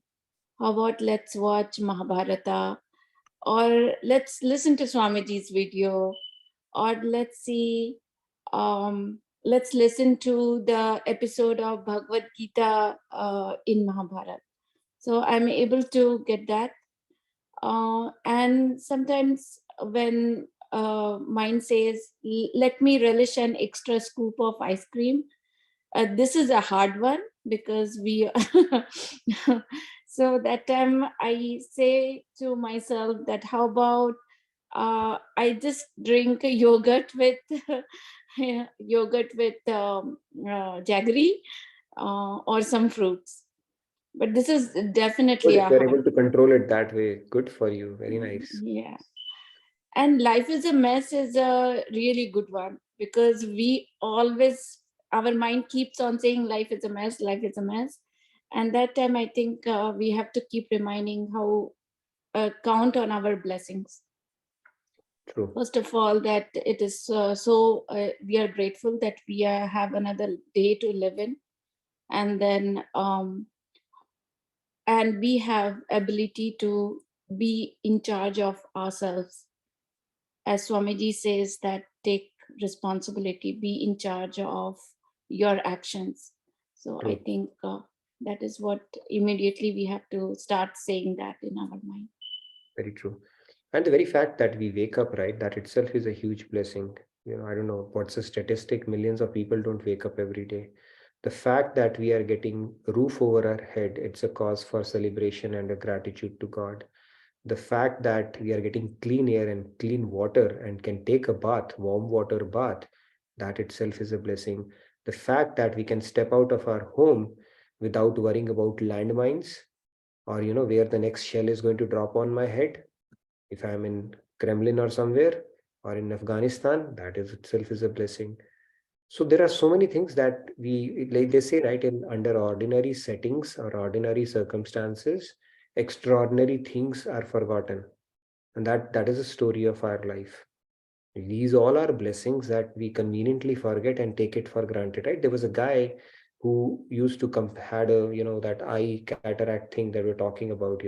How about let's watch Mahabharata? Or let's listen to Swamiji's video, or let's see, let's listen to the episode of Bhagavad Gita in Mahabharata. So I'm able to get that. And sometimes when mind says, let me relish an extra scoop of ice cream, this is a hard one because we so that time I say to myself that how about I just drink yogurt with jaggery or some fruits. But this is definitely
Good, if you're able to control it that way, good for you. Very nice.
Yeah. And life is a mess is a really good one, because we always, our mind keeps on saying life is a mess, life is a mess. And that time I think we have to keep reminding how count on our blessings.
True.
First of all, that it is we are grateful that we have another day to live in. And then and we have ability to be in charge of ourselves. As Swamiji says, that take responsibility, be in charge of your actions. So
True.
I think that is what immediately we have to start saying that in our mind.
Very true. And the very fact that we wake up, right, that itself is a huge blessing. You know, I don't know what's the statistic, millions of people don't wake up every day. The fact that we are getting roof over our head, it's a cause for celebration and a gratitude to God. The fact that we are getting clean air and clean water and can take a bath, warm water bath, that itself is a blessing. The fact that we can step out of our home without worrying about landmines, or where the next shell is going to drop on my head, if I'm in Kremlin or somewhere, or in Afghanistan, that is itself is a blessing. So there are so many things that we, like they say, right, in under ordinary settings or ordinary circumstances, extraordinary things are forgotten. And that is the story of our life. These all are blessings that we conveniently forget and take it for granted, right? There was a guy who used to had a, that eye cataract thing that we're talking about,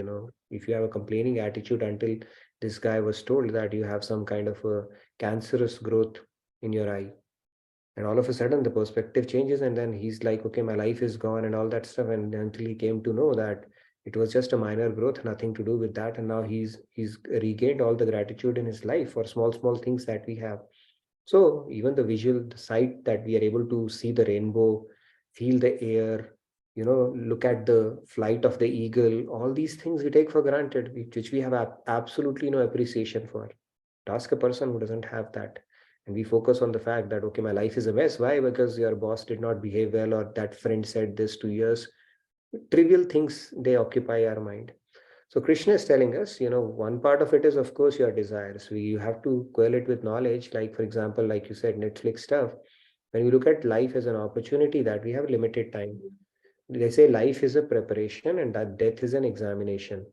if you have a complaining attitude, until this guy was told that you have some kind of a cancerous growth in your eye. And all of a sudden the perspective changes, and then he's like, okay, my life is gone and all that stuff. And until he came to know that it was just a minor growth, nothing to do with that. And now he's regained all the gratitude in his life for small things that we have. So even the visual, the sight that we are able to see the rainbow, feel the air, look at the flight of the eagle, all these things we take for granted, which we have absolutely no appreciation for. Ask a person who doesn't have that. And we focus on the fact that, okay, my life is a mess. Why? Because your boss did not behave well, or that friend said this 2 years. Trivial things, they occupy our mind. So Krishna is telling us, one part of it is, of course, your desires. You have to quell it with knowledge. Like, for example, like you said, Netflix stuff. When we look at life as an opportunity, that we have limited time. They say life is a preparation and that death is an examination.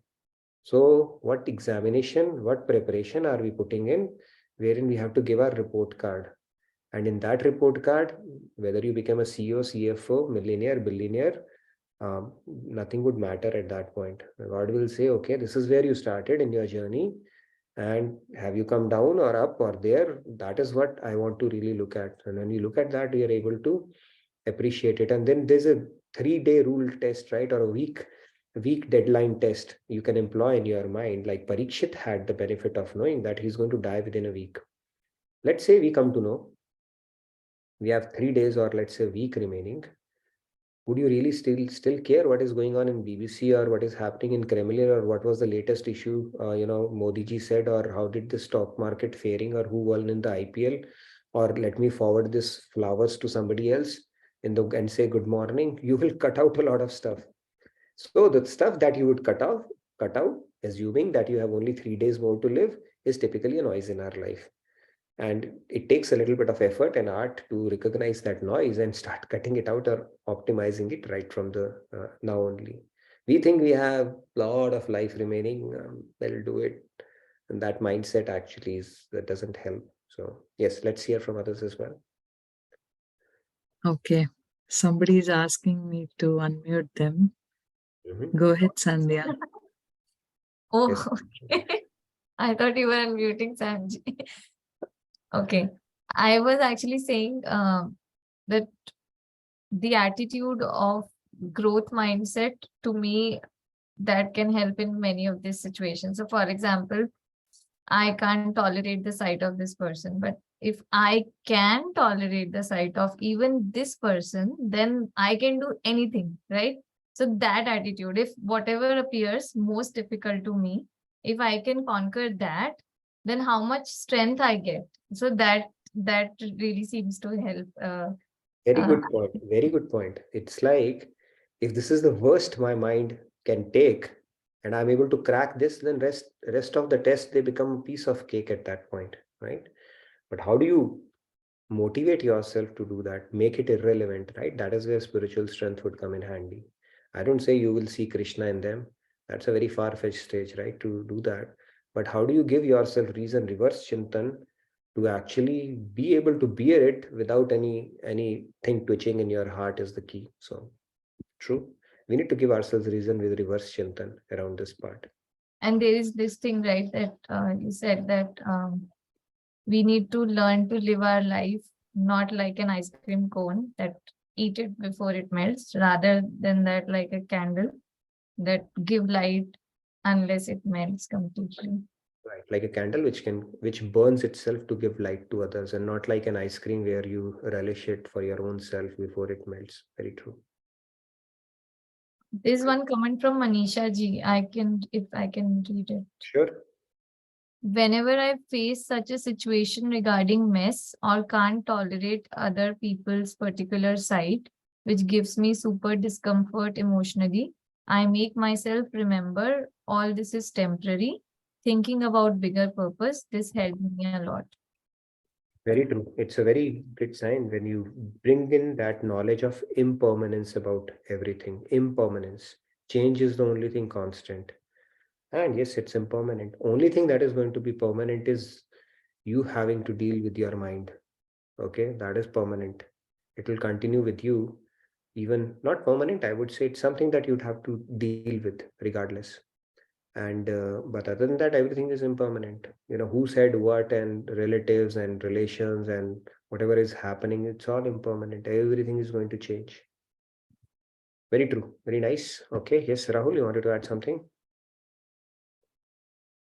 So what examination, what preparation are we putting in, wherein we have to give our report card? And in that report card, whether you become a CEO, CFO, millionaire, billionaire, nothing would matter at that point. God will say, okay, this is where you started in your journey, and have you come down or up or there? That is what I want to really look at. And when you look at that, we are able to appreciate it. And then there's a 3-day rule test, right, or a week. weak deadline test you can employ in your mind, like Parikshit had the benefit of knowing that he's going to die within a week. Let's say we come to know we have 3 days or let's say a week remaining. Would you really still care what is going on in BBC or what is happening in Kremlin or what was the latest issue, Modi ji said, or how did the stock market faring or who won in the IPL, or let me forward this flowers to somebody else and say good morning? You will cut out a lot of stuff. So the stuff that you would cut out, assuming that you have only 3 days more to live, is typically a noise in our life. And it takes a little bit of effort and art to recognize that noise and start cutting it out or optimizing it right from the now only. We think we have a lot of life remaining, we'll do it. And that mindset actually that doesn't help. So yes, let's hear from others as well.
Okay. Somebody is asking me to unmute them. Go ahead, Sandhya.
Oh,
Yes.
okay. I thought you were unmuting Sanji. Okay. I was actually saying that the attitude of growth mindset, to me, that can help in many of these situations. So for example, I can't tolerate the sight of this person, but if I can tolerate the sight of even this person, then I can do anything, right? So that attitude, if whatever appears most difficult to me, if I can conquer that, then how much strength I get. So that really seems to help.
Very good point. Very good point. It's like, if this is the worst my mind can take and I'm able to crack this, then rest of the test, they become a piece of cake at that point, right? But how do you motivate yourself to do that? Make it irrelevant, right? That is where spiritual strength would come in handy. I don't say you will see Krishna in them. That's a very far-fetched stage, right? To do that. But how do you give yourself reason, reverse chintan, to actually be able to bear it without anything twitching in your heart is the key. So true. We need to give ourselves reason with reverse chintan around this part.
And there is this thing, right, that you said that we need to learn to live our life not like an ice cream cone that eat it before it melts, rather than that like a candle that give light unless it melts completely.
Right, like a candle which burns itself to give light to others, and not like an ice cream where you relish it for your own self before it melts. Very true.
There's one comment from Manisha ji. If I can read it.
Sure.
Whenever I face such a situation regarding mess or can't tolerate other people's particular side, which gives me super discomfort emotionally, I make myself remember all this is temporary. Thinking about bigger purpose, this helped me a lot.
Very true. It's a very good sign when you bring in that knowledge of impermanence about everything. Impermanence. Change is the only thing constant. And yes, it's impermanent. Only thing that is going to be permanent is you having to deal with your mind. Okay, that is permanent. It will continue with you. Even not permanent, I would say it's something that you'd have to deal with regardless. And but other than that, everything is impermanent. Who said what, and relatives and relations and whatever is happening, it's all impermanent. Everything is going to change. Very true. Very nice. Okay, yes, Rahul, you wanted to add something?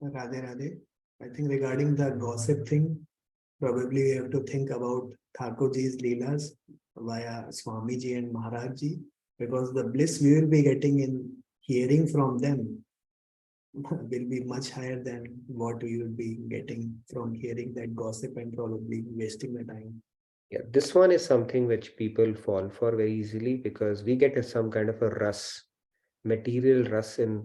Radhe Radhe. I think regarding the gossip thing, probably we have to think about Thakurji's Leelas via Swamiji and Maharajji, because the bliss we will be getting in hearing from them will be much higher than what we will be getting from hearing that gossip and probably wasting the time.
Yeah, this one is something which people fall for very easily, because we get some kind of a rush, material rush in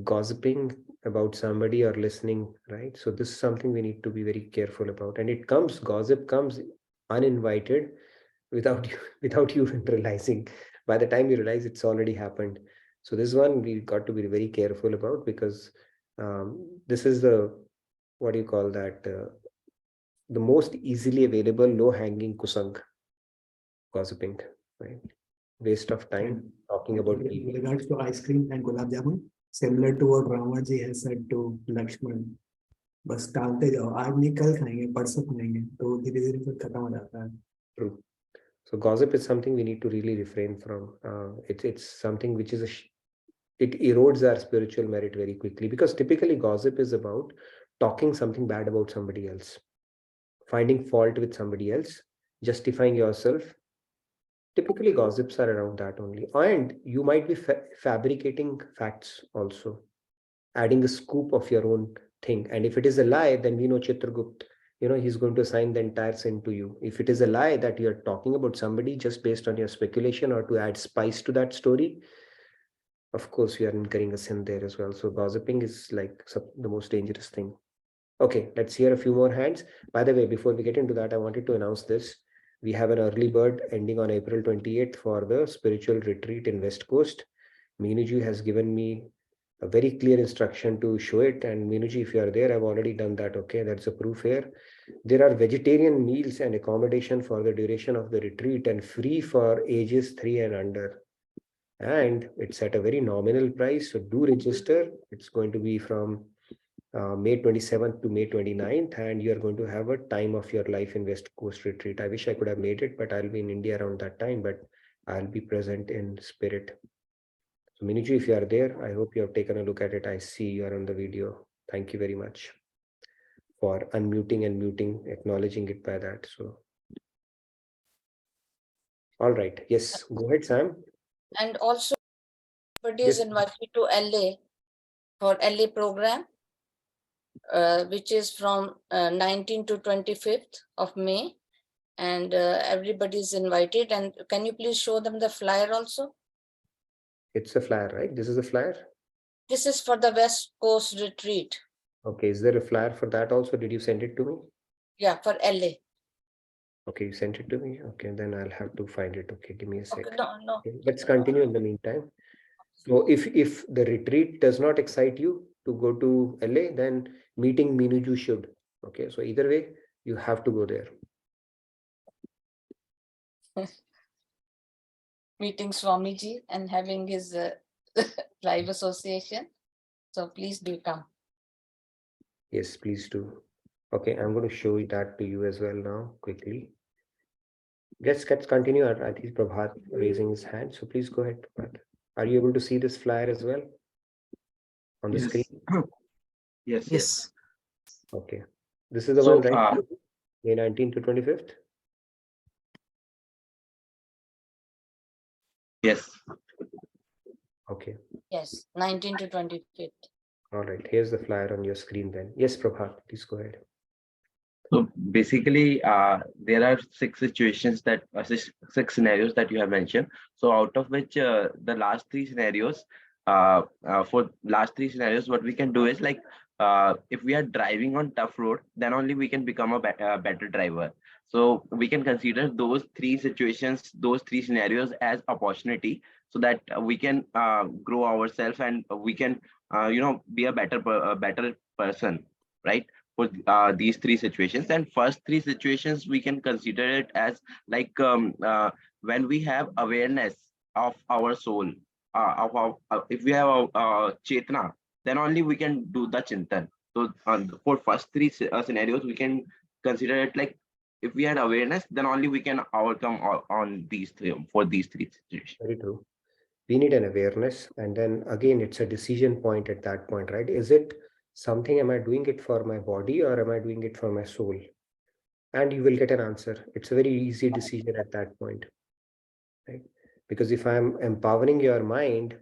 gossiping about somebody or listening, right? So this is something we need to be very careful about. And gossip comes uninvited without you even realizing. By the time you realize, it's already happened. So this one we got to be very careful about, because this is what do you call that? The most easily available, low-hanging kusang, gossiping, right? Waste of time talking about people.
With regards to ice cream and gulab jamun, similar to what Ramaji has said to Lakshman, बस टालते जाओ, आज नहीं कल खाएंगे, परसों खाएंगे, तो धीरे-धीरे फिर खत्म हो जाता है.
True. So gossip is something we need to really refrain from. It's something which is it erodes our spiritual merit very quickly, because typically gossip is about talking something bad about somebody else, finding fault with somebody else, justifying yourself. Typically gossips are around that only, and you might be fabricating facts also, adding a scoop of your own thing. And if it is a lie, then we know Chitragupt, he's going to assign the entire sin to you. If it is a lie that you're talking about somebody just based on your speculation or to add spice to that story, of course you are incurring a sin there as well. So gossiping is like the most dangerous thing. Okay, let's hear a few more hands. By the way, before we get into that, I wanted to announce this. We have an early bird ending on April 28th for the spiritual retreat in West Coast. Meenuji has given me a very clear instruction to show it. And Meenuji, if you are there, I've already done that. Okay, that's a proof here. There are vegetarian meals and accommodation for the duration of the retreat and free for ages 3 and under. And it's at a very nominal price. So do register. It's going to be from May 27th to May 29th, and you are going to have a time of your life in West Coast retreat. I wish I could have made it, but I'll be in India around that time, but I'll be present in spirit. So Miniju, if you are there, I hope you have taken a look at it. I see you are on the video. Thank you very much for unmuting and muting, acknowledging it by that. So, all right. Yes, go ahead, Sam.
And also, everybody is invited to LA for LA program, which is from 19th to 25th of May. And everybody is invited. And can you please show them the flyer also?
It's a flyer, right? This is a flyer?
This is for the West Coast retreat.
Okay, is there a flyer for that also? Did you send it to me?
Yeah, for LA.
Okay, you sent it to me. Okay, then I'll have to find it. Okay, give me a sec.
Okay, no.
Okay, let's continue in the meantime. So if the retreat does not excite you to go to LA, then meeting Meenuju should. Okay, so either way, you have to go there.
Meeting Swamiji and having his live association. So please do come.
Yes, please do. Okay, I'm going to show that to you as well now, quickly. Let's continue. I think Prabhat raising his hand. So please go ahead, Prabhat. Are you able to see this flyer as well on the screen?
Yes.
Okay. This is the
So,
one, right? May 19th to 25th?
Yes.
Okay.
Yes, 19 to 25th.
All right. Here's the flyer on your screen then. Yes, Prabhat, please go ahead.
So basically, there are 6 situations that six scenarios that you have mentioned. So out of which the last 3 scenarios, for last 3 scenarios, what we can do is like if we are driving on tough road, then only we can become a better driver. So we can consider those 3 situations, those 3 scenarios as opportunity, so that we can grow ourselves and we can be a better person, right? For these 3 situations. And first 3 situations, we can consider it as like when we have awareness of our soul, if we have a chetna, then only we can do the chintan. So for first 3 scenarios, we can consider it like if we had awareness, then only we can overcome on these 3 situations.
Very true. We need an awareness, and then again, it's a decision point at that point, right? Is it something, am I doing it for my body or am I doing it for my soul? And you will get an answer. It's a very easy decision at that point, right? Because if I'm empowering your mind,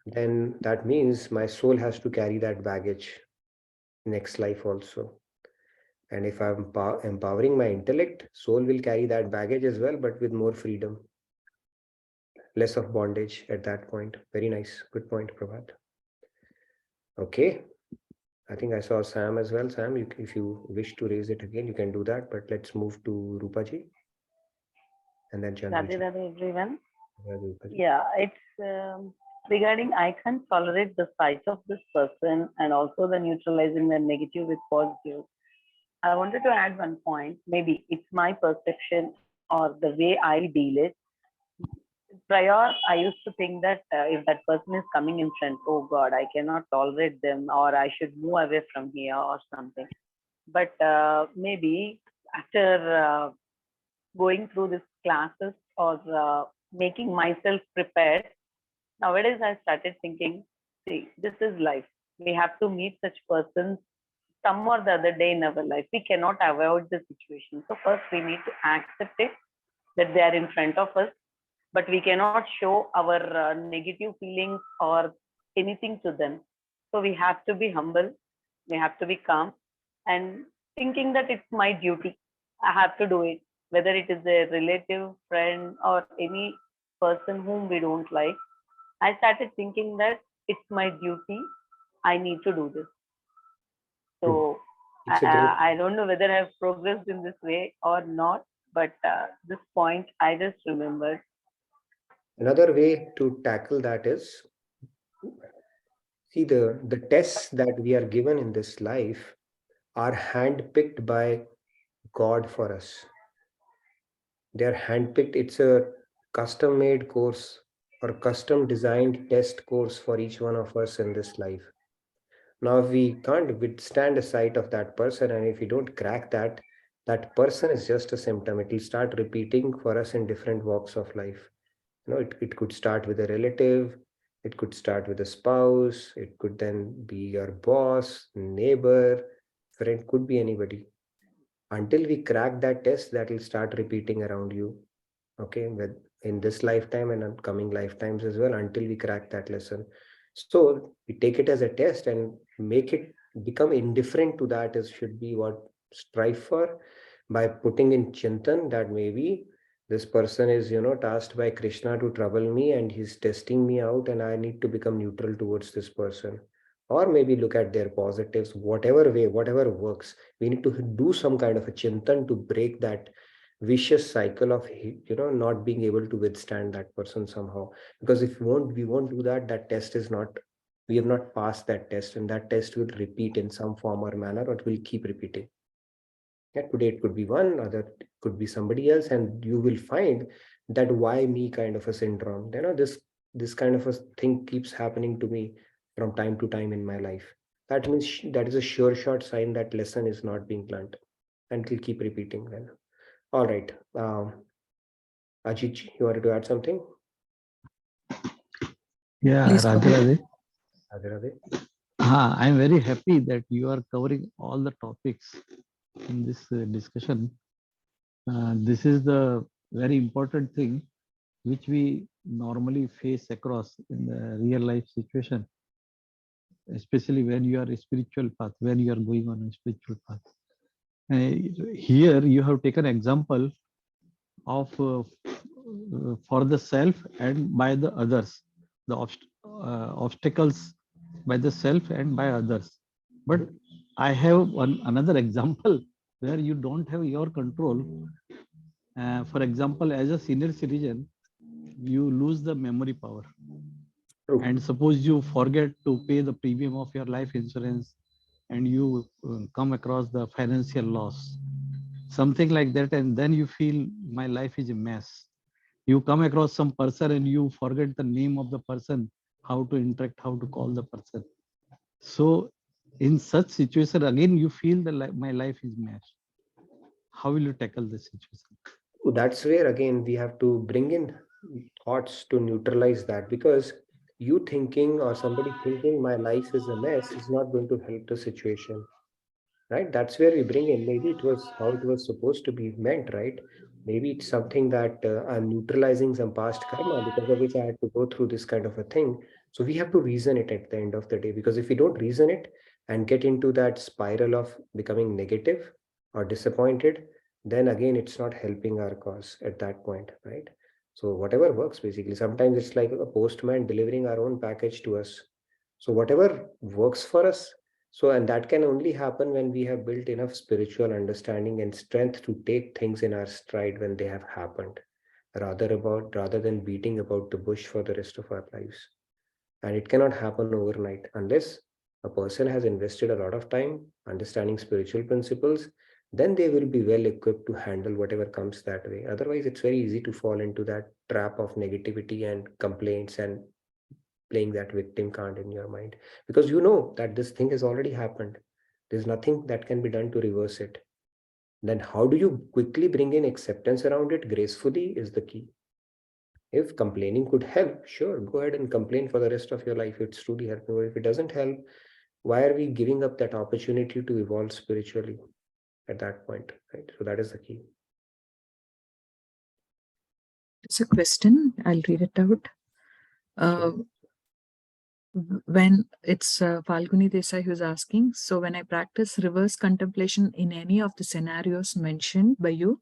then that means my soul has to carry that baggage next life also. And if I'm empowering my intellect, soul will carry that baggage as well, but with more freedom, less of bondage at that point. Very nice. Good point, Prabhat. Okay. I think I saw Sam as well. Sam, if you wish to raise it again, you can do that. But let's move to Rupaji. And then Chandra.
Radhe, everyone. Yeah, it's regarding I can't tolerate the sight of this person and also the neutralizing the negative with positive. I wanted to add one point. Maybe it's my perception or the way I deal it. Prior, I used to think that if that person is coming in front, oh God, I cannot tolerate them, or I should move away from here or something. But maybe after going through these classes or making myself prepared, nowadays I started thinking, See, this is life. We have to meet such persons some or the other day in our life. We cannot avoid the situation. So first we need to accept it, that they are in front of us, but we cannot show our negative feelings or anything to them. So we have to be humble, we have to be calm, and thinking that it's my duty. I have to do it, whether it is a relative, friend, or any person whom we don't like. I started thinking that it's my duty. I need to do this. So
It's a great.
I don't know whether I've progressed in this way or not, but this point I just remembered.
Another way to tackle that is, see, the tests that we are given in this life are handpicked by God for us. They are handpicked. It's a custom made course or custom designed test course for each one of us in this life. Now, if we can't withstand a sight of that person, and if we don't crack that, that person is just a symptom. It will start repeating for us in different walks of life. It could start with a relative, it could start with a spouse, it could then be your boss, neighbor, friend, could be anybody. Until we crack that test, that will start repeating around you. Okay, in this lifetime and upcoming lifetimes as well, until we crack that lesson. So we take it as a test and make it become indifferent to that should be what strive for, by putting in chintan that maybe this person is tasked by Krishna to trouble me and he's testing me out, and I need to become neutral towards this person, or maybe look at their positives. Whatever way, whatever works, we need to do some kind of a chintan to break that vicious cycle of not being able to withstand that person somehow. Because if we won't do that, that test is not, we have not passed that test, and that test will repeat in some form or manner, or it will keep repeating. Yeah, today it could be one, other it could be somebody else, and you will find that why me kind of a syndrome, this kind of a thing keeps happening to me from time to time in my life. That means that is a sure shot sign that lesson is not being learned, and it will keep repeating then. All right. Ajit, you wanted to add something?
Yeah,
Please go
Radhe
ahead.
Radhe.
Radhe.
I'm very happy that you are covering all the topics in this discussion. This is the very important thing which we normally face across in the real life situation, especially when you are a spiritual path, when you are going on a spiritual path. Here you have taken example of for the self and by the others, the obstacles by the self and by others. But I have another example where you don't have your control. For example, as a senior citizen, you lose the memory power. And suppose you forget to pay the premium of your life insurance and you come across the financial loss, something like that, and then you feel my life is a mess. You come across some person and you forget the name of the person, how to interact, how to call the person. So in such situation, again, you feel that my life is mess. How will you tackle this situation?
That's where again we have to bring in thoughts to neutralize that, because you thinking or somebody thinking my life is a mess is not going to help the situation, right? That's where we bring in, maybe it was how it was supposed to be meant, right? Maybe it's something that I'm neutralizing some past karma because of which I had to go through this kind of a thing. So we have to reason it at the end of the day, because if we don't reason it and get into that spiral of becoming negative or disappointed, then again it's not helping our cause at that point, right? So whatever works, basically, sometimes it's like a postman delivering our own package to us. So whatever works for us. So, and that can only happen when we have built enough spiritual understanding and strength to take things in our stride when they have happened, rather than beating about the bush for the rest of our lives. And it cannot happen overnight unless a person has invested a lot of time understanding spiritual principles. Then they will be well equipped to handle whatever comes that way. Otherwise, it's very easy to fall into that trap of negativity and complaints and playing that victim card in your mind, because you know that this thing has already happened. There's nothing that can be done to reverse it. Then how do you quickly bring in acceptance around it gracefully is the key. If complaining could help, sure, go ahead and complain for the rest of your life. It's truly helping. Or if it doesn't help, why are we giving up that opportunity to evolve spiritually at that point, right? So that is the key.
It's a question. I'll read it out. When it's Falguni Desai who's asking, so when I practice reverse contemplation in any of the scenarios mentioned by you,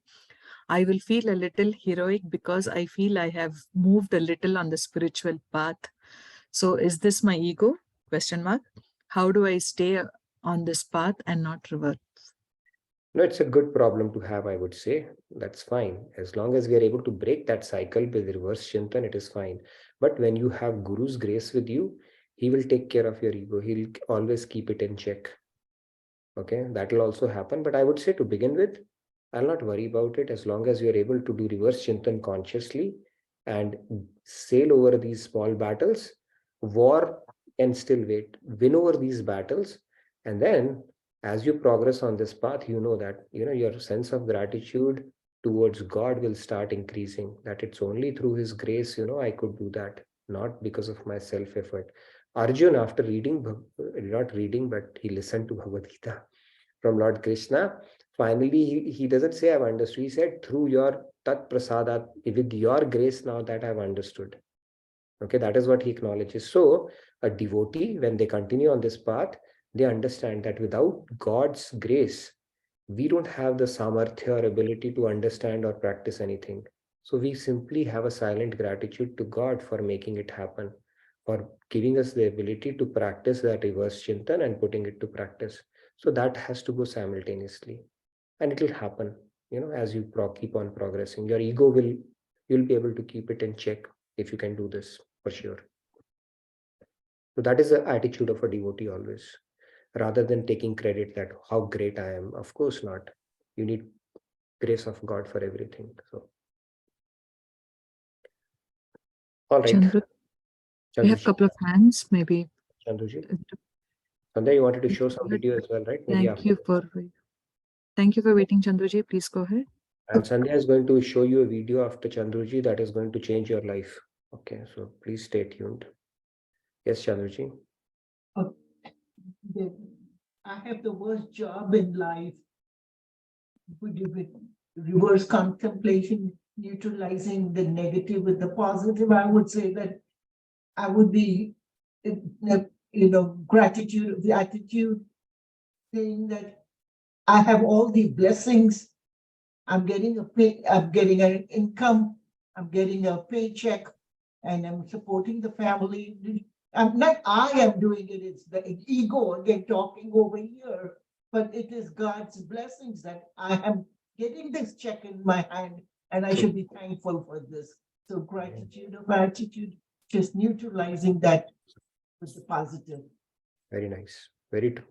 I will feel a little heroic because I feel I have moved a little on the spiritual path. So is this my ego? Question mark. How do I stay on this path and not revert?
No, it's a good problem to have, I would say. That's fine. As long as we are able to break that cycle with reverse Chintan, it is fine. But when you have Guru's grace with you, he will take care of your ego. He'll always keep it in check. Okay, that will also happen. But I would say to begin with, I'll not worry about it as long as you're able to do reverse Chintan consciously and sail over these small battles. War can still wait. Win over these battles, and then as you progress on this path, you know that your sense of gratitude towards God will start increasing. That it's only through His grace, I could do that, not because of my self-effort. Arjun, after reading, not reading, but he listened to Bhagavad Gita from Lord Krishna. Finally, he doesn't say I've understood. He said, through your Tat Prasadat, with your grace now that I've understood. Okay, that is what he acknowledges. So a devotee, when they continue on this path, they understand that without God's grace, we don't have the samarthya or ability to understand or practice anything. So we simply have a silent gratitude to God for making it happen, for giving us the ability to practice that reverse Chintan and putting it to practice. So that has to go simultaneously, and it will happen, as you keep on progressing. Your ego you'll be able to keep it in check if you can do this, for sure. So that is the attitude of a devotee always, rather than taking credit that how great I am. Of course not. You need grace of God for everything. So, all right.
Chandru, we have a couple of hands, maybe.
Chandruji. Sandhya, you wanted to show some video as well, right? Maybe
Thank you for waiting, Chandruji. Please go ahead.
And Sandhya is going to show you a video after Chandruji that is going to change your life. Okay, so please stay tuned. Yes, Chandruji.
I have the worst job in life. With reverse contemplation, neutralizing the negative with the positive, I would say that I would be, gratitude, the attitude, saying that I have all the blessings. I'm getting I'm getting an income. I'm getting a paycheck, and I'm supporting the family. I'm not I am doing it. It's the ego again talking over here. But it is God's blessings that I am getting this check in my hand, and I should be thankful for this. So gratitude of attitude, just neutralizing that with the positive.
Very nice. Very true.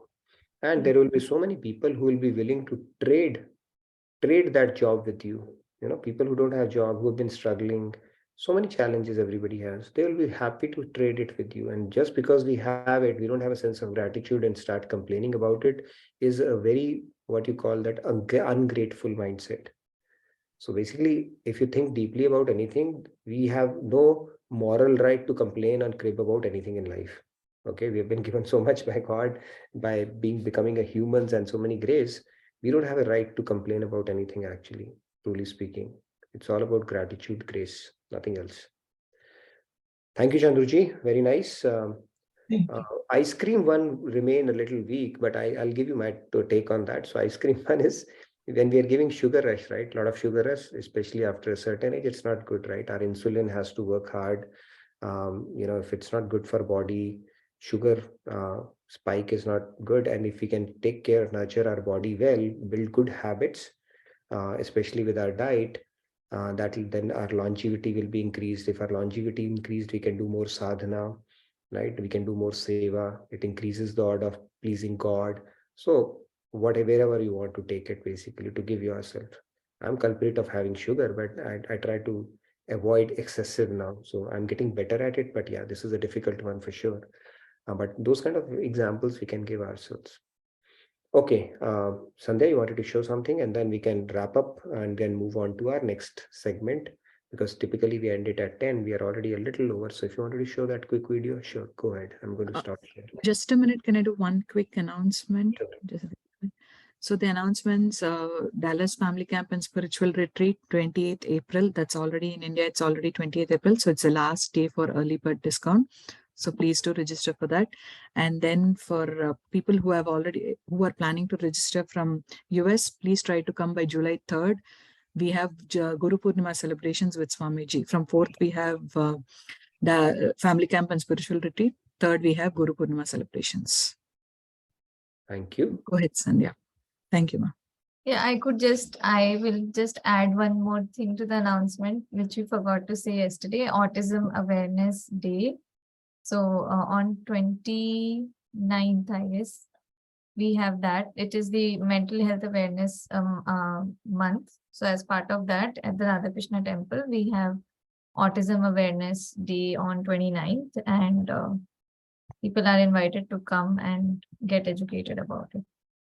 And there will be so many people who will be willing to trade that job with you. People who don't have job, who have been struggling, so many challenges everybody has. They will be happy to trade it with you. And just because we have it, we don't have a sense of gratitude and start complaining about it, is a very, what you call that, ungrateful mindset. So basically, if you think deeply about anything, we have no moral right to complain and crib about anything in life. Okay, we have been given so much by God, by becoming a humans and so many grace. We don't have a right to complain about anything, actually, truly speaking. It's all about gratitude, grace, nothing else. Thank you, Chandruji. Very nice. Ice cream one remain a little weak, but I'll give you my take on that. So ice cream one is when we are giving sugar rush, right? A lot of sugar rush, especially after a certain age, it's not good, right? Our insulin has to work hard. If it's not good for body, sugar spike is not good. And if we can take care, nurture our body well, build good habits, especially with our diet, then our longevity will be increased. If our longevity increased, we can do more sadhana, right? We can do more seva. It increases the order of pleasing God. So wherever you want to take it, basically, to give yourself. I'm culprit of having sugar, but I try to avoid excessive now. So I'm getting better at it. But yeah, this is a difficult one for sure. But those kind of examples we can give ourselves. Okay, Sandhya, you wanted to show something, and then we can wrap up and then move on to our next segment, because typically we end it at 10. We are already a little over. So if you wanted to show that quick video, sure, go ahead. I'm going to stop here.
Just a minute, can I do one quick announcement?
Sure.
Just a minute. So the announcements, Dallas Family Camp and Spiritual Retreat, 28th April. That's already in India. It's already 28th April. So it's the last day for early bird discount. So please do register for that. And then for people who are planning to register from US, please try to come by July 3rd. We have Guru Purnima celebrations with Swamiji. From 4th, we have the Family Camp and Spiritual Retreat. 3rd, we have Guru Purnima celebrations.
Thank you.
Go ahead, Sandhya. Thank you, ma.
Yeah, I will just add one more thing to the announcement, which we forgot to say yesterday, Autism Awareness Day. So on 29th, I guess, we have that. It is the Mental Health Awareness month. So as part of that, at the Radhakrishna Temple, we have Autism Awareness Day on 29th, and people are invited to come and get educated about it.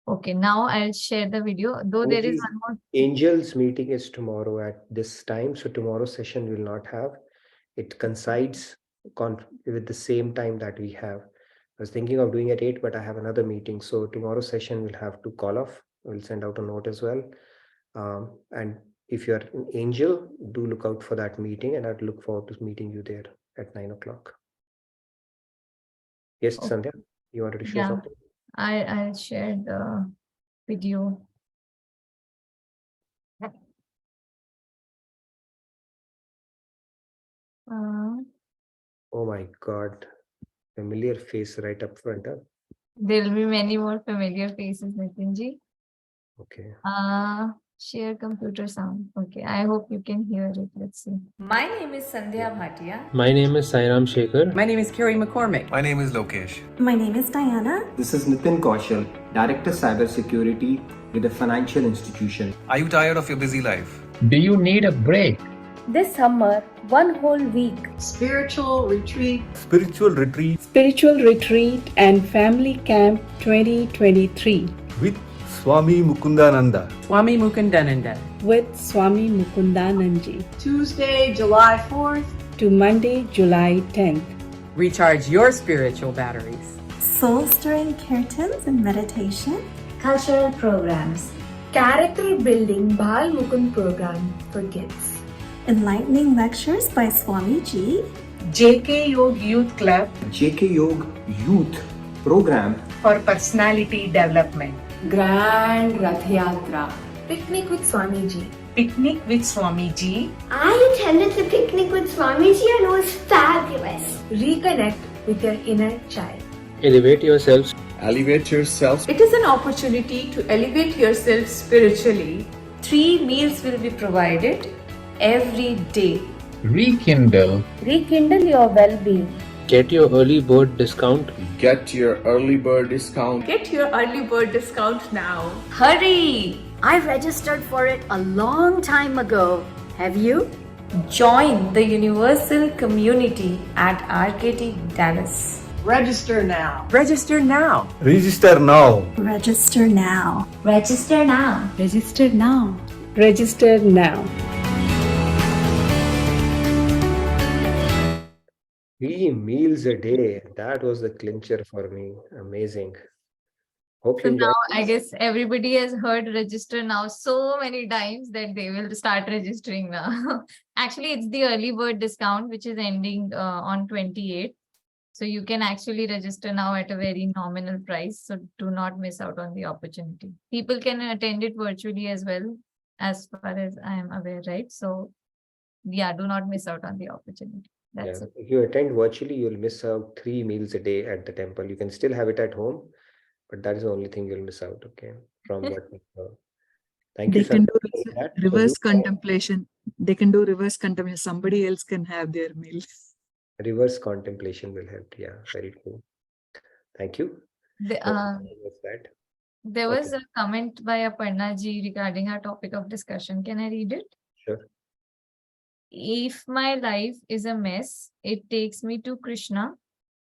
Okay, now I'll share the video, though there is one more.
Angels meeting is tomorrow at this time. So tomorrow's session will not have. It coincides with the same time that we have. I was thinking of doing at 8, but I have another meeting. So tomorrow's session will have to call off. We'll send out a note as well. And if you're an angel, do look out for that meeting, and I'd look forward to meeting you there at 9 o'clock. Yes, Sandhya, you wanted to share something?
I'll share the video.
Oh my God, familiar face right up front. Huh?
There will be many more familiar faces, Nitinji.
Okay.
Share computer sound. Okay, I hope you can hear it. Let's see.
My name is Sandhya Bhatia.
My name is Sairam Shekhar.
My name is Carrie McCormick.
My name is Lokesh.
My name is Diana.
This is Nitin Kaushal, Director Cybersecurity with a financial institution.
Are you tired of your busy life?
Do you need a break?
This summer, one whole week.
Spiritual retreat.
Spiritual retreat
Spiritual Retreat and Family Camp 2023.
with Swami Mukundananda.
Swami Mukundananda. With Swami Mukundananji.
Tuesday, July 4th.
To Monday, July 10th. Recharge your spiritual batteries.
Soul stirring kirtans and meditation.
Cultural programs. Character building Bal Mukund program for kids.
Enlightening lectures by Swamiji.
JK Yog Youth Club
JK Yog Youth Program
for personality development.
Grand Rath Yatra. Picnic with Swamiji.
Picnic with Swamiji.
I attended the picnic with Swamiji and it was fabulous. Reconnect with your inner child.
Elevate yourselves.
Elevate yourself.
It is an opportunity to elevate yourself spiritually. 3 meals will be provided every day.
Rekindle.
Rekindle your well-being.
Get your early bird discount.
Get your early bird discount.
Get your early bird discount now.
Hurry! I registered for it a long time ago. Have you?
Join the universal community at RKT Dallas.
Register now.
Register now.
Register now.
Register now.
Register now.
Register now. Register now.
3 meals a day. That was the clincher for me. Amazing. Hope you
So
enjoyed
now
this.
I guess everybody has heard register now so many times that they will start registering now. Actually, it's the early bird discount, which is ending on 28th. So you can actually register now at a very nominal price. So do not miss out on the opportunity. People can attend it virtually as well, as far as I am aware, right? So yeah, do not miss out on the opportunity. That's
Yeah.
it.
If you attend virtually, you'll miss out 3 meals a day at the temple. You can still have it at home, but that is the only thing you'll miss out, okay? From what we know. Thank you,
They can
Sandhya, for
do
that. So
reverse
do
contemplation. They can do reverse contemplation. Somebody else can have their meal.
reverse contemplation will help. Yeah, very cool. Thank you.
The,
What was that?
There
Okay.
was a comment by Aparna ji regarding our topic of discussion. Can I read it?
Sure.
If my life is a mess, it takes me to Krishna,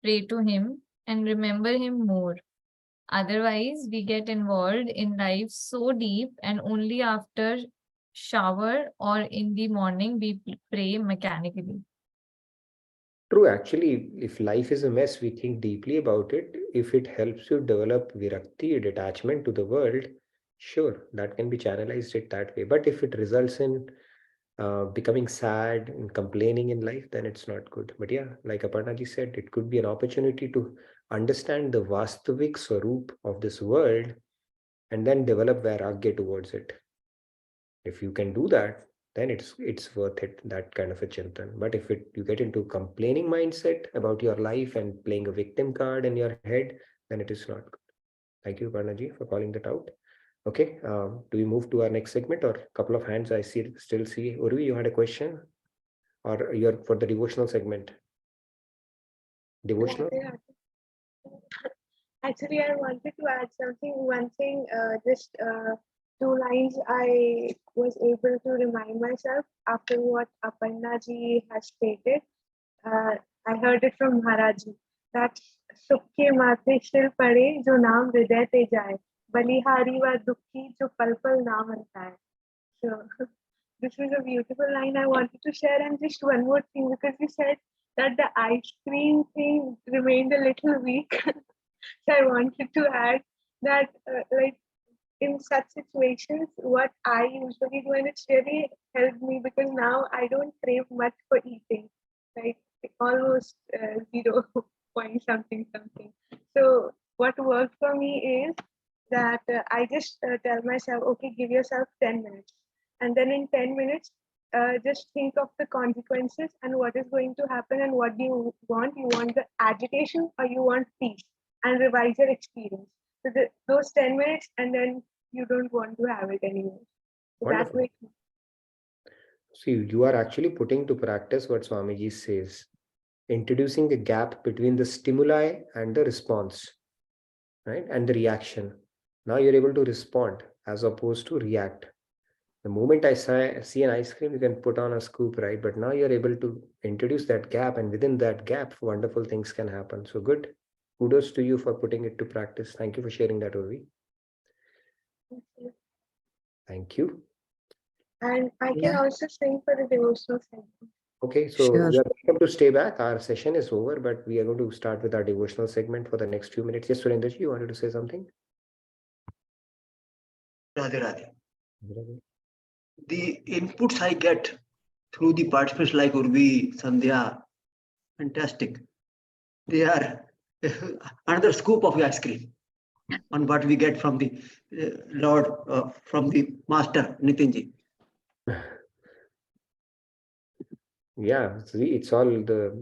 pray to him, and remember him more. Otherwise, we get involved in life so deep, and only after shower or in the morning we pray mechanically.
True, actually, if life is a mess, we think deeply about it. If it helps you develop virakti, detachment to the world, sure, that can be channelized it that way. But if it results in becoming sad and complaining in life, then it's not good. But yeah, like Aparna ji said, it could be an opportunity to understand the vastavik swaroop of this world and then develop vairagya towards it. If you can do that, then it's worth it, that kind of a chintan. But if you get into complaining mindset about your life and playing a victim card in your head, then it is not good. Thank you, Parnaji, for calling that out. Okay, do we move to our next segment, or a couple of hands I still see? Urvi, you had a question, or you're for the devotional segment? Devotional?
Actually, I wanted to add something. One thing, just 2 lines I was able to remind myself after what Aparna ji has stated. I heard it from Maharaj ji, that Sukhe Mate Shil Pade Jo Naam Hriday Te Jaye, Balihari wa Dukhi Jo Pal Pal Naam Hanta Hai. So this is a beautiful line I wanted to share. And just one more thing, because you said that the ice cream thing remained a little weak. So I wanted to add that like in such situations, what I usually do, and it's really helped me because now I don't crave much for eating, like almost 0 point something. So what worked for me is that I just tell myself, okay, give yourself 10 minutes. And then in 10 minutes, just think of the consequences and what is going to happen and what do you want. You want the agitation or you want peace, and revise your experience. So those 10 minutes, and then you don't want to have it anymore. So that
Wonderful.
way.
See, you are actually putting to practice what Swamiji says, introducing a gap between the stimuli and the response, right? And the reaction. Now you're able to respond as opposed to react. The moment I see an ice cream, you can put on a scoop, right? But now you're able to introduce that gap, and within that gap, wonderful things can happen. So good. Kudos to you for putting it to practice. Thank you for sharing that, Urvi. Thank you.
And I can also sing for the devotional segment.
Okay, so you are welcome to stay back. Our session is over, but we are going to start with our devotional segment for the next few minutes. Yes, Surendraji, you wanted to say something?
Radhe Radhe. The inputs I get through the participants like Urvi, Sandhya, fantastic. They are another scoop of ice cream on what we get from the Lord, from the Master Nitinji.
Yeah, see, it's all the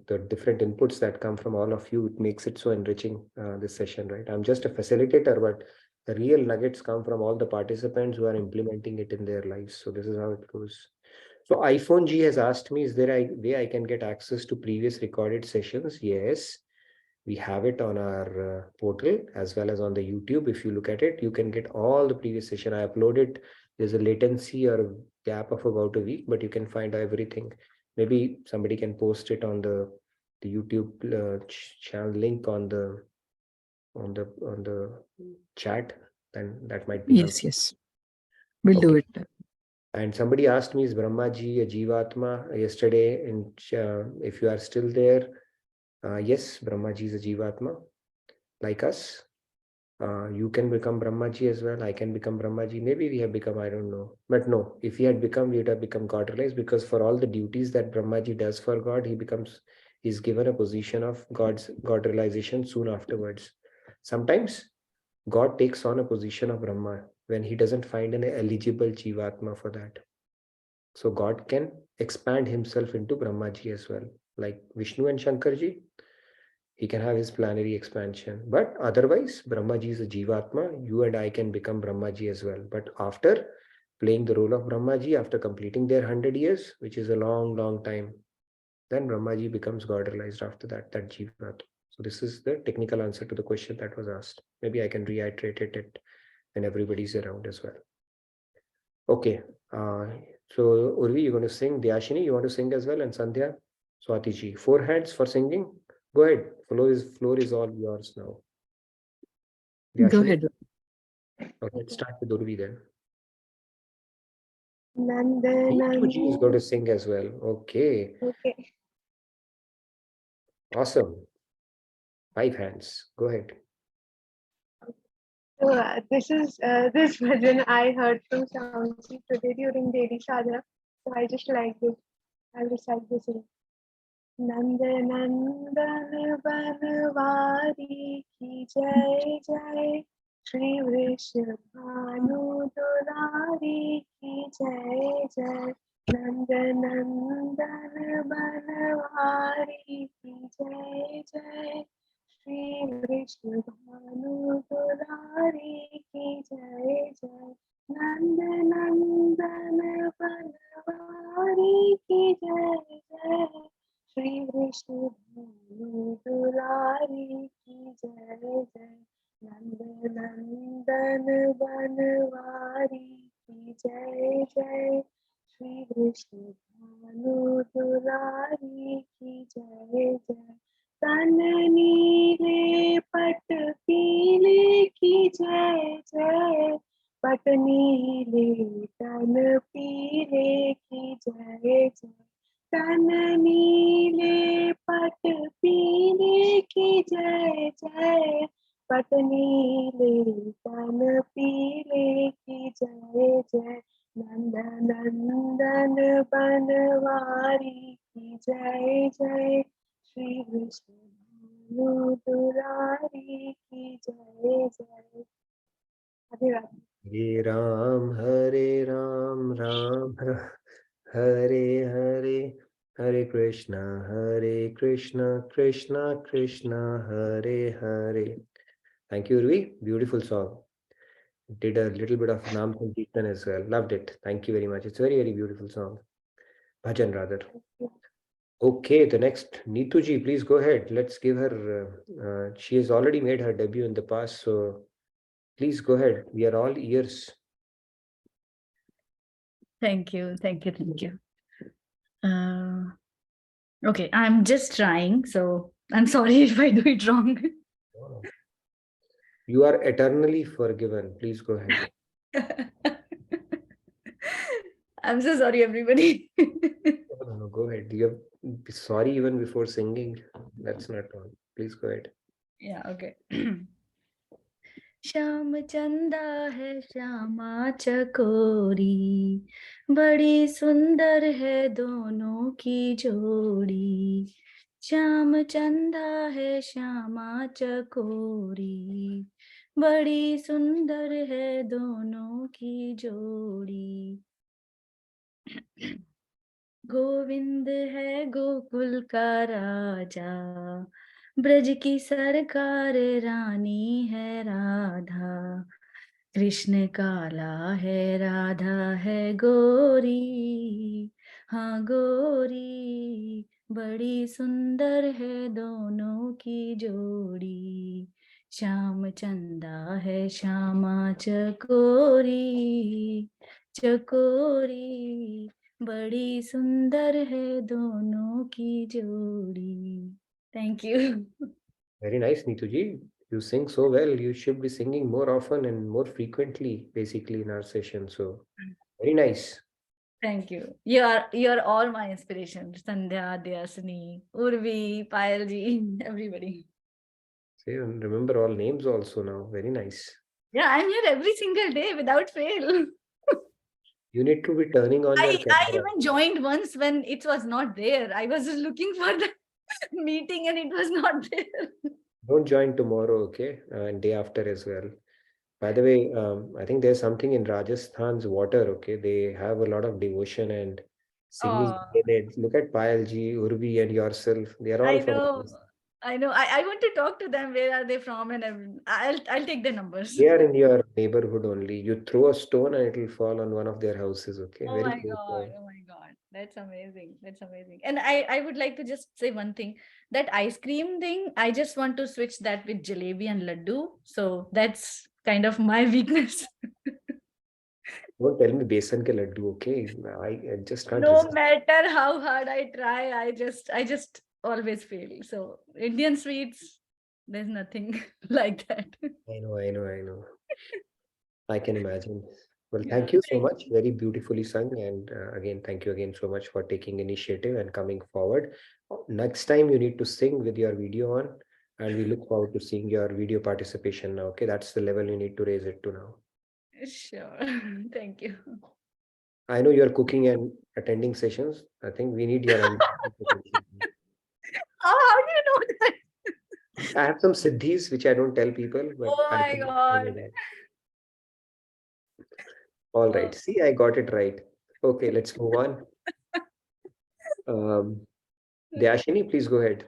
the different inputs that come from all of you. It makes it so enriching, this session, right? I'm just a facilitator, but the real nuggets come from all the participants who are implementing it in their lives. So this is how it goes. So iPhone G has asked me, is there a way I can get access to previous recorded sessions? Yes, we have it on our portal as well as on the YouTube. If you look at it, you can get all the previous session. I uploaded. There's a latency or a gap of about a week, but you can find everything. Maybe somebody can post it on the YouTube channel link on the chat. Then that might be helpful.
Yes, we'll do it.
And somebody asked me, is Brahmaji a Jivatma yesterday? And if you are still there, yes, Brahmaji is a Jivatma, like us. You can become Brahmaji as well. I can become Brahmaji. Maybe we have become, I don't know. But no, if he had become, we would have become God realized, because for all the duties that Brahmaji does for God, he's given a position of God realization soon afterwards. Sometimes God takes on a position of Brahma when he doesn't find an eligible Jivatma for that. So God can expand himself into Brahmaji as well. Like Vishnu and Shankarji, he can have his planetary expansion. But otherwise, Brahmaji is a Jivatma. You and I can become Brahmaji as well. But after playing the role of Brahmaji, after completing their 100 years, which is a long, long time, then Brahmaji becomes God realized after that Jivatma. So this is the technical answer to the question that was asked. Maybe I can reiterate it when everybody's around as well. Okay. So Urvi, you're going to sing. Dyashini, you want to sing as well? And Sandhya, Swatiji. 4 hands for singing. Go ahead. Floor is all yours now.
Go ahead.
Okay, let's start with Urvi then. Neetu is going to sing as well. Okay,
Okay.
awesome. 5 hands. Go ahead.
So this is this version I heard from Samsi today during daily sadhana. So I just like this. I'll recite this in Nand Nandan Banwari ki jai jai, Shri Vrishabhanu Durari ki jai jai, Nand Nandan Banwari ki jai jai, Shri Vrishabhanu Durari ki jai jai, Nand Nandan Banwari ki jai jai, Shri Vishnu Durari ki jai jai, Nand Nandan Banwari ki jai jai, Shri Vishnu Durari ki jai jai, तन नीले पट पीले की जय जय, पट नीले तन पीले की जय जय, तन नीले पट पीले की जय जय, पट नीले तन पीले की जय जय, नंद नंदन बनवारी की जय जय, श्री विष्णु दुरारी की जय जय। Radhe Radhe.
Hare Ram, Hare Hare, Hare Krishna, Krishna Krishna, Hare Hare. Thank you, Urvi. Beautiful song. Did a little bit of Nam Sankirtan as well. Loved it. Thank you very much. It's a very, very beautiful song. Bhajan, rather. Okay, the next, Neetu ji, please go ahead. Let's give her, she has already made her debut in the past, so please go ahead. We are all ears.
Thank you. Okay, I'm just trying, so I'm sorry if I do it wrong.
You are eternally forgiven. Please go ahead.
I'm so sorry, everybody.
No, go ahead. You have be sorry even before singing. That's not wrong. Please go ahead.
Yeah, okay. Shyam चंदा है श्यामा चकोरी, बड़ी सुंदर है दोनों की जोड़ी। श्याम चंदा है श्यामा चकोरी, बड़ी सुंदर है दोनों की जोड़ी। गोविंद है गोकुल का राजा, ब्रज की सरकार रानी है राधा। कृष्ण काला है राधा है गोरी, हाँ गोरी, बड़ी सुंदर है दोनों की जोड़ी। श्याम चंदा है श्यामा चकोरी, चकोरी, बड़ी सुंदर है दोनों की जोड़ी। Thank you.
Very nice, Neetu ji. You sing so well. You should be singing more often and more frequently, basically, in our session. So, very nice.
Thank you. You're all my inspiration. Sandhya, Dyasini, Urvi, Payal ji, everybody.
See, and remember all names also now. Very nice.
Yeah, I'm here every single day without fail.
You need to be turning on your
I
camera.
even joined once when it was not there. I was just looking for the meeting and it was not there.
Don't join tomorrow, okay? And day after as well. By the way, I think there's something in Rajasthan's water, okay? They have a lot of devotion and singing. They look at Payal ji, Urvi, and yourself. They are all
I
from.
know. I want to talk to them. Where are they from? And I'll take their numbers.
They are in your neighborhood only. You throw a stone and it will fall on one of their houses, okay?
Oh
Very
my
close
God.
by.
Oh my God. That's amazing. That's amazing. And I would like to just say one thing. That ice cream thing, I just want to switch that with jalebi and laddu. So that's kind of my weakness.
Don't tell me besan ke laddu, okay? I just can't
No
resist.
matter how hard I try, I just always fail. So Indian sweets, there's nothing like that.
I know. I can imagine. Well,
Yeah,
thank you so
thank
much. Very beautifully sung. And again, thank you again so much for taking initiative and coming forward. Next time you need to sing with your video on, and we look forward to seeing your video participation now. Okay, that's the level you need to raise it to now.
Sure. Thank you.
I know you're cooking and attending sessions. I think we need your
How do you know that?
I have some siddhis which I don't tell people, but
Oh
I
my
think I know
God.
that. All right. See, I got it right. Okay, let's move on. Dashini, please go ahead.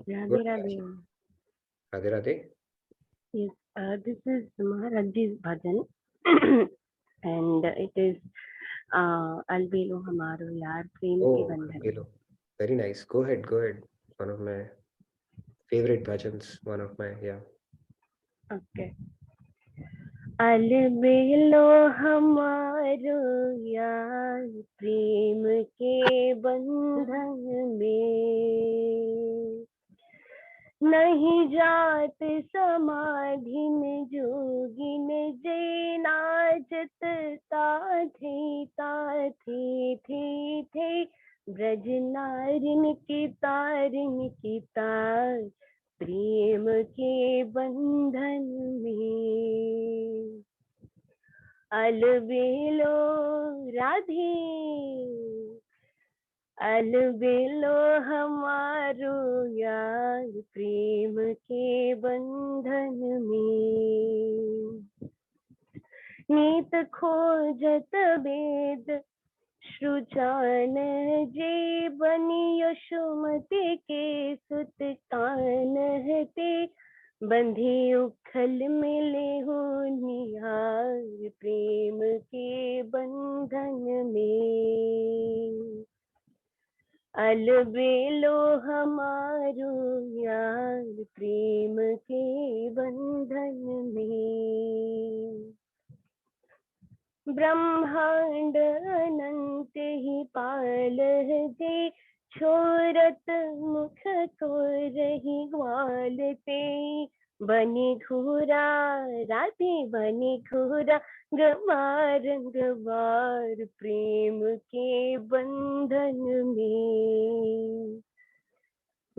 Radhe
Go
Radhe.
ahead, Radhe Radhe.
Yes, this is Maharajji's bhajan, and it is Albelo Hamaro Yaar Prem Ki
Oh,
Bandhan.
hello. Very nice. Go ahead. Go ahead. One of my favorite bhajans. One of my, yeah.
Okay. अलबेलो हमारो यार प्रेम के बंधन में नहीं जात समाधिन जोगिन जे नाचत थे ब्रज नारिन की तार प्रेम के बंधन में अलबेलो राधे अलबेलो हमारो यार प्रेम के बंधन में नीत खोजत वेद श्रुचान जे बनी यशोमति के सुत कान ते बंधे उखल मिले हो निहार प्रेम के बंधन में अलबेलो हमारो यार प्रेम के बंधन में ब्रह्मांड अनंत ही पाल दे छोरत मुख को रही ग्वालते बनी घूरा राधे बनी घूरा गवार गवार प्रेम के बंधन में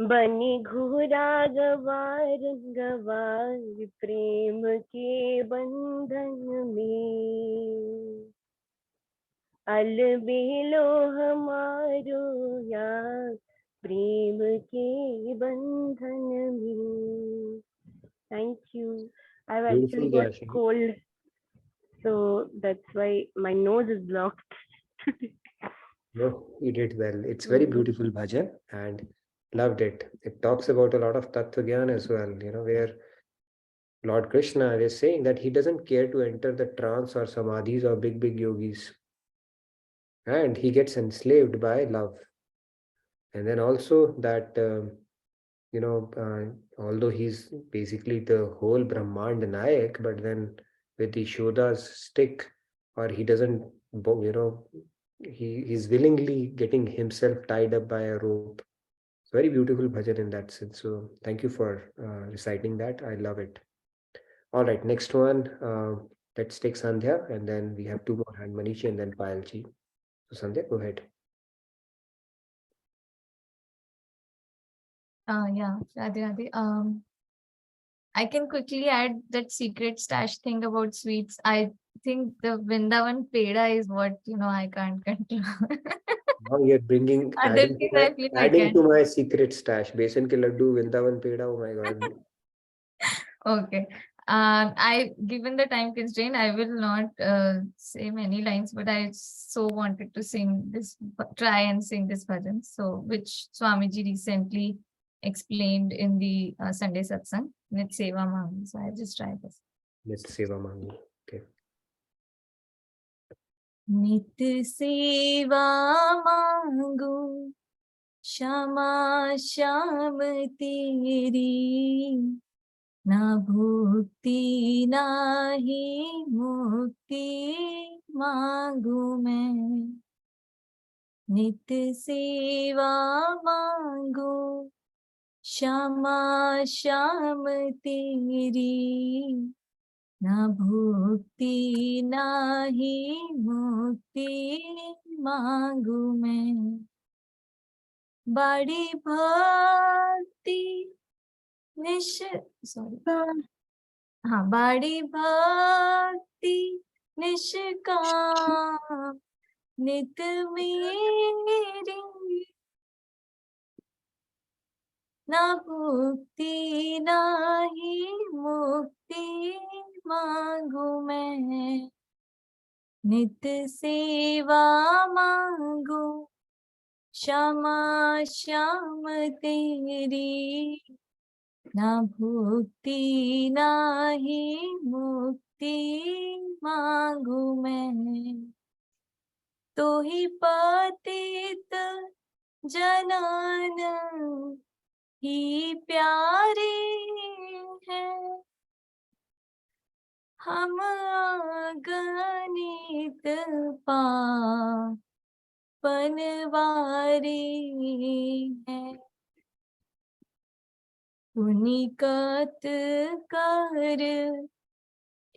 बनी घूरा गवार गवार प्रेम के बंधन में अलबेलो हमारो यार प्रेम के बंधन में thank you I've actually
Beautiful,
got
Dashini.
cold, so that's why my nose is blocked.
No, you did well. It's very beautiful bhajan and loved it. It talks about a lot of Tattva Gyan as well, where Lord Krishna is saying that he doesn't care to enter the trance or samadhis or big, big yogis. And he gets enslaved by love. And then also that, although he's basically the whole Brahmand Nayak, but then with Yashoda's stick, or he doesn't, he's willingly getting himself tied up by a rope. It's very beautiful bhajan in that sense. So thank you for reciting that. I love it. All right, next one. Let's take Sandhya, and then we have two more hand, Manishi and then Payalji. So Sandhya, go ahead.
Yeah, Radhe Radhe. I can quickly add that secret stash thing about sweets. I think the Vrindavan Peda is what, I can't control.
Now you're bringing,
Other
adding to
things
my,
I feel I
adding
can.
to my secret stash. Besan ke laddu, Vrindavan Peda, oh my God.
Okay. Given the time constraint, I will not say many lines, but I so wanted to try and sing this bhajan. So, which Swamiji recently explained in the Sunday satsang, Nit Seva Mangi. So I just tried this.
Nit Seva Mangi. Okay.
Nit Seva Mangu, Shama Sham Teri. ना भुक्ति ना ही मुक्ति मांगू मैं नित्य सेवा मांगू क्षमा श्याम तेरी ना भुक्ति ना ही मुक्ति मांगू मैं, बड़ी भक्ति सॉरी हाँ, बड़ी भक्ति निष्काम नित मेरी, ना भुक्ति ना ही मुक्ति मांगू मैं, नित सेवा मांगू क्षमा श्याम तेरी, ना भुक्ति ना ही मुक्ति मांगू मैं, तो ही पतित जनन ही प्यारे हैं, हम गणित पापनवारे हैं, पुनिकत कर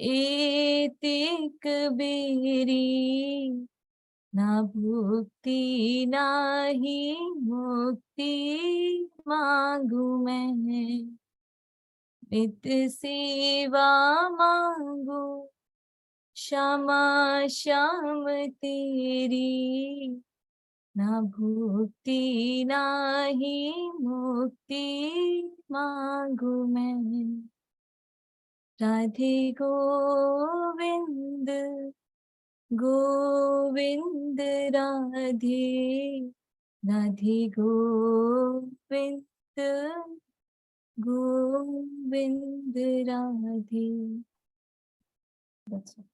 एतिक बेरी, ना भुक्ति ना ही मुक्ति मांगू मैं, नित सेवा मांगू क्षमा श्याम तेरी, ना भुक्ति ना ही मुक्ति मांगू मैं, Radhe Govind Govind Radhe, Radhe Govind Govind Radhe. That's it.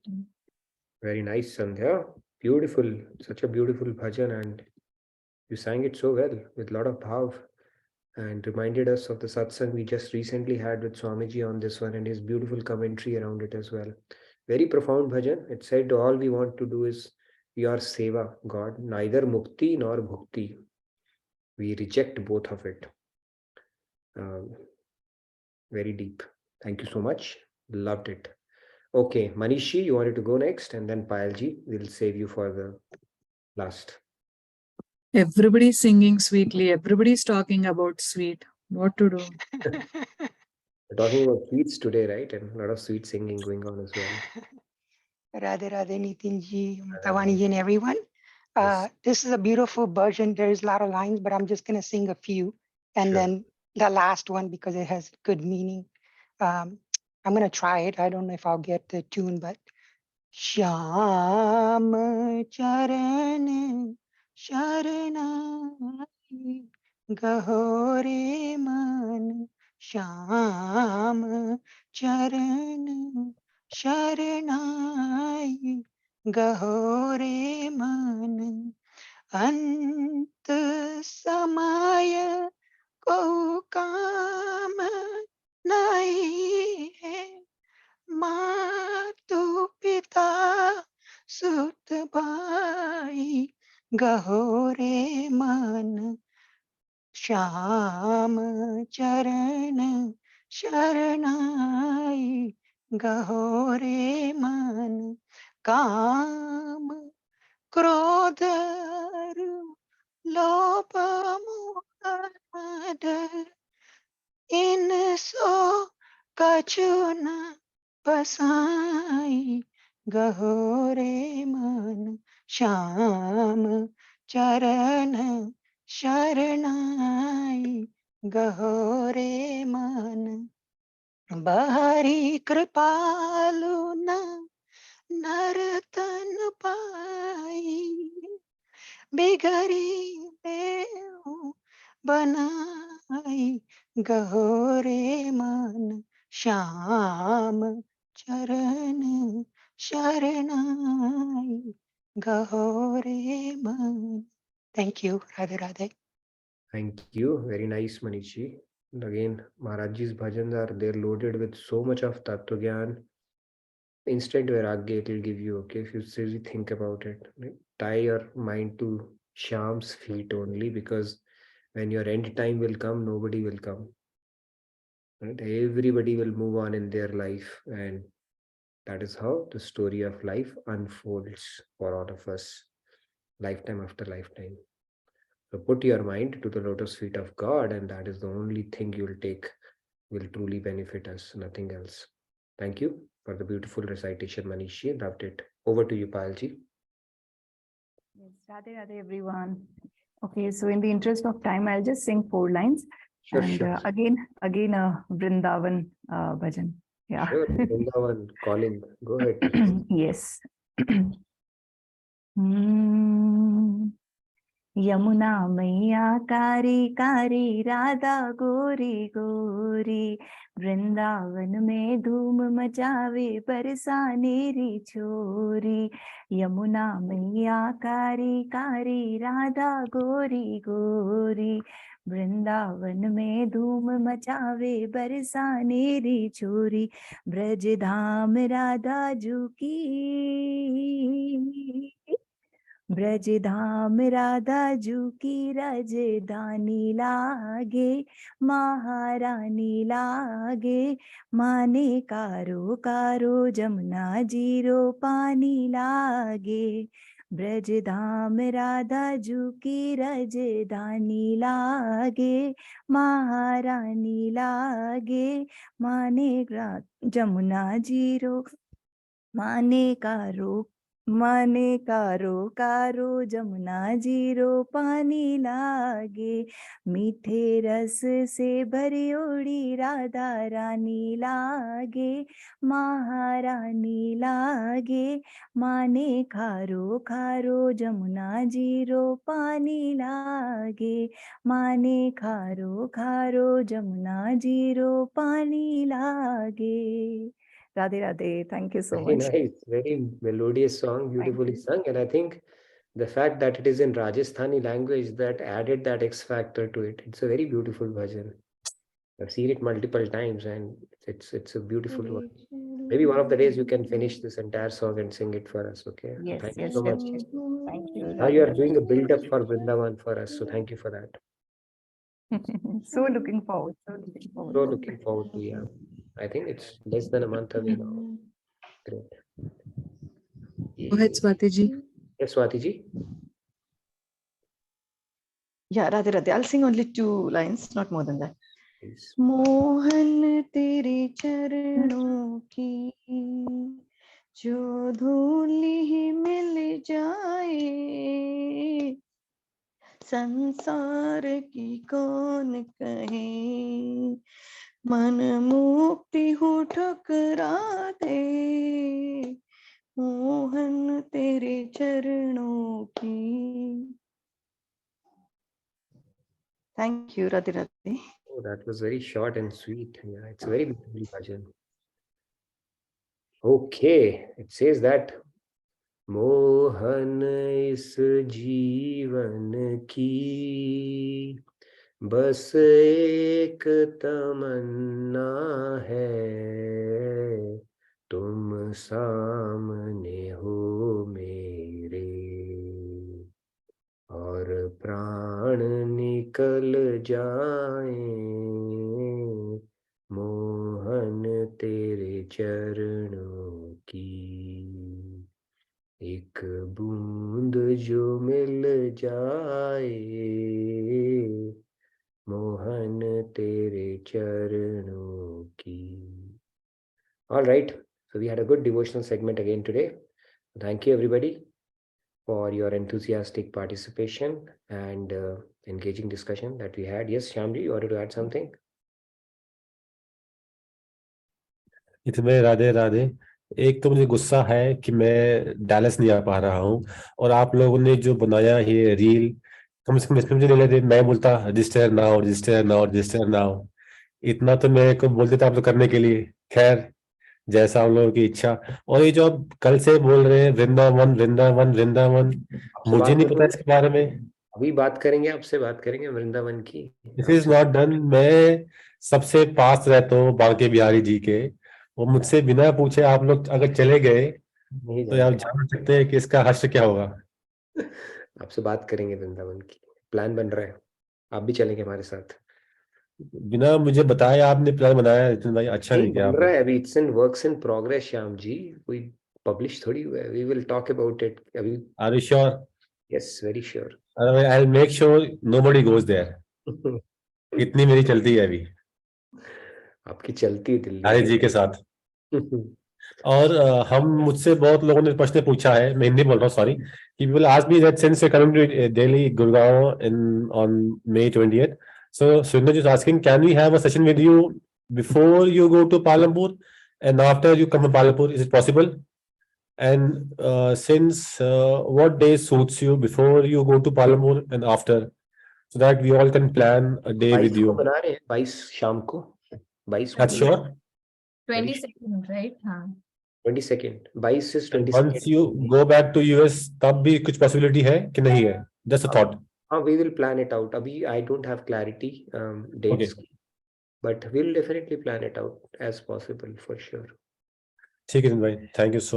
Very nice, Sandhya. Beautiful, such a beautiful bhajan, and you sang it so well with a lot of bhav, and reminded us of the satsang we just recently had with Swamiji on this one and his beautiful commentary around it as well. Very profound bhajan. It said all we want to do is your seva, God, neither mukti nor bhukti. We reject both of it. Very deep. Thank you so much. Loved it. Okay, Manishi, you wanted to go next, and then Payalji, we'll save you for the last.
Everybody's singing sweetly. Everybody's talking about sweet. What to do?
We're talking about sweets today, right? And a lot of sweet singing going on as well.
Radhe Radhe Nitinji, Tawani and everyone. This is a beautiful version. There's a lot of lines, but I'm just going to sing a few. And then the last one, because it has good meaning. I'm going to try it. I don't know if I'll get the tune, but Shyam Charan Sharanai Gahore Man Shyam Charan Sharanai Gahore Man Ant Samaya Ko Kam Nahi Hai मातु पिता सुत भाई गहोरे मन श्याम चरण शरणाई गहोरे मन काम क्रोध लोभ मोह इन सो कछु न बसाई गहोरे मन श्याम चरण शरणाई गहोरे मन बहरी कृपालु न नरतन पाई बिगड़ी बेहू बनाई गहोरे मन श्याम चरण शरणाई गहोरे मन. Thank you. Radhe Radhe.
Thank you. Very nice, Manishi. And again, Maharajji's bhajans are, they're loaded with so much of Tattva Gyan. Instant vairagya it will give you, okay, if you seriously think about it. Right? Tie your mind to Shyam's feet only, because when your end time will come, nobody will come. Right? Everybody will move on in their life, and That is how the story of life unfolds for all of us, lifetime after lifetime. So put your mind to the lotus feet of God, and that is the only thing you'll take will truly benefit us, nothing else. Thank you for the beautiful recitation, Manishi. Loved it. Over to you, Payalji.
Yes, Radhe Radhe everyone. Okay, so in the interest of time, I'll just sing 4 lines.
Sure,
And
sure.
again, a Vrindavan bhajan. Yeah.
Sure, Vrindavan calling. Go ahead, please.
Yes. Yamuna मैया कारी कारी राधा गोरी गोरी वृंदावन में धूम मचावे बरसानेरी छोरी यमुना मैया कारी कारी राधा गोरी गोरी वृंदावन में धूम मचावे बरसानेरी छोरी ब्रज धाम राधा जू की ब्रज धाम राधा जू की राजधानी लागे महारानी लागे माने कारो कारो जमुना जीरो पानी लागे ब्रज धाम राधा जू की राजधानी लागे महारानी लागे माने जमुना जीरो माने कारो कारो जमुना जीरो पानी लागे मीठे रस से भरी उड़ी राधा रानी लागे महारानी लागे माने खारो खारो जमुना जीरो पानी लागे माने खारो खारो जमुना जीरो पानी लागे. Radhe Radhe. Thank you so
Very
much.
nice, very melodious song, beautifully sung. And I think the fact that it is in Rajasthani language that added that X factor to it. It's a very beautiful version. I've seen it multiple times and it's a beautiful one. Maybe one of the days you can finish this entire song and sing it for us, okay?
Yes,
Thank you
yes,
so much.
definitely. Thank you.
Now you are doing a build-up for Vrindavan for us, so thank you for that.
So looking forward. So looking forward.
So looking forward to, yeah. I think it's less than a month away now. Great.
Go ahead, Swati ji.
Yes, Swati ji.
Yeah, Radhe Radhe. I'll sing only 2 lines, not more than that.
Please.
Mohan तेरे चरणों की जो धूली ही मिल जाए संसार की कौन कहे मन मुक्ति हो ठुकरा दे मोहन तेरे चरणों की. Thank you, Radhe Radhe.
Oh, that was very short and sweet. Yeah, it's a very beautiful bhajan. Okay, it says that Mohan इस जीवन की बस एक तमन्ना है तुम सामने हो मेरे और प्राण निकल जाए मोहन तेरे चरणों की एक बूंद जो मिल जाए मोहन तेरे चरणों की. All right, so we had a good devotional segment again today. Thank you everybody for your enthusiastic participation and engaging discussion that we had. Yes, Shyamji, you wanted to add something?
इसमें राधे राधे. एक तो मुझे गुस्सा है कि मैं Dallas नहीं आ पा रहा हूँ और आप लोगों ने जो बनाया ये रील कम से कम इसमें मुझे नहीं लगे मैं बोलता register now register now register now इतना तो मेरे को बोलते थे आप लोग करने के लिए. खैर जैसा हम लोगों की इच्छा. और ये जो आप कल से बोल रहे हैं वृंदावन वृंदावन वृंदावन मुझे नहीं पता इसके बारे में.
अभी बात करेंगे आपसे बात करेंगे वृंदावन की.
This is not done. मैं सबसे पास रहता हूँ बांके बिहारी जी के. वो मुझसे बिना पूछे आप लोग अगर चले गए तो आप जान सकते हैं कि इसका हश्र क्या होगा.
आपसे बात करेंगे वृंदावन की. प्लान बन रहा है. आप भी चलेंगे हमारे साथ.
बिना मुझे बताए आपने प्लान बनाया नितिन भाई, अच्छा नहीं किया
बन
आपने।
रहा है अभी, it's in works in progress Shyam ji, कोई पब्लिश थोड़ी हुआ है, we will talk about it अभी।
Are you sure?
Yes, very sure.
I will make sure nobody goes there. इतनी मेरी चलती है अभी
आपकी चलती है दिल्ली
हरी
में।
जी के साथ। और हम मुझसे बहुत लोगों ने प्रश्न पूछा है, मैं हिंदी बोल रहा हूँ सॉरी, कि people ask me that since you coming to Delhi Gurgaon in on May 20th, so Sundar is asking, can we have a session with you before you go to Palampur and after you come to Palampur, is it possible? And since what day suits you before you go to Palampur and after, so that we all can plan a day
22
with
को
you.
बना रहे हैं, 22 शाम को, 22 को
That's sure.
22nd, right? हाँ.
22nd, 22 is
And
22nd.
once you go back to US, तब भी कुछ possibility है कि नहीं है? Just a thought.
हाँ, we will plan it out. अभी I don't have clarity dates, but we'll definitely plan it out as possible for sure.
ठीक है भाई, thank you so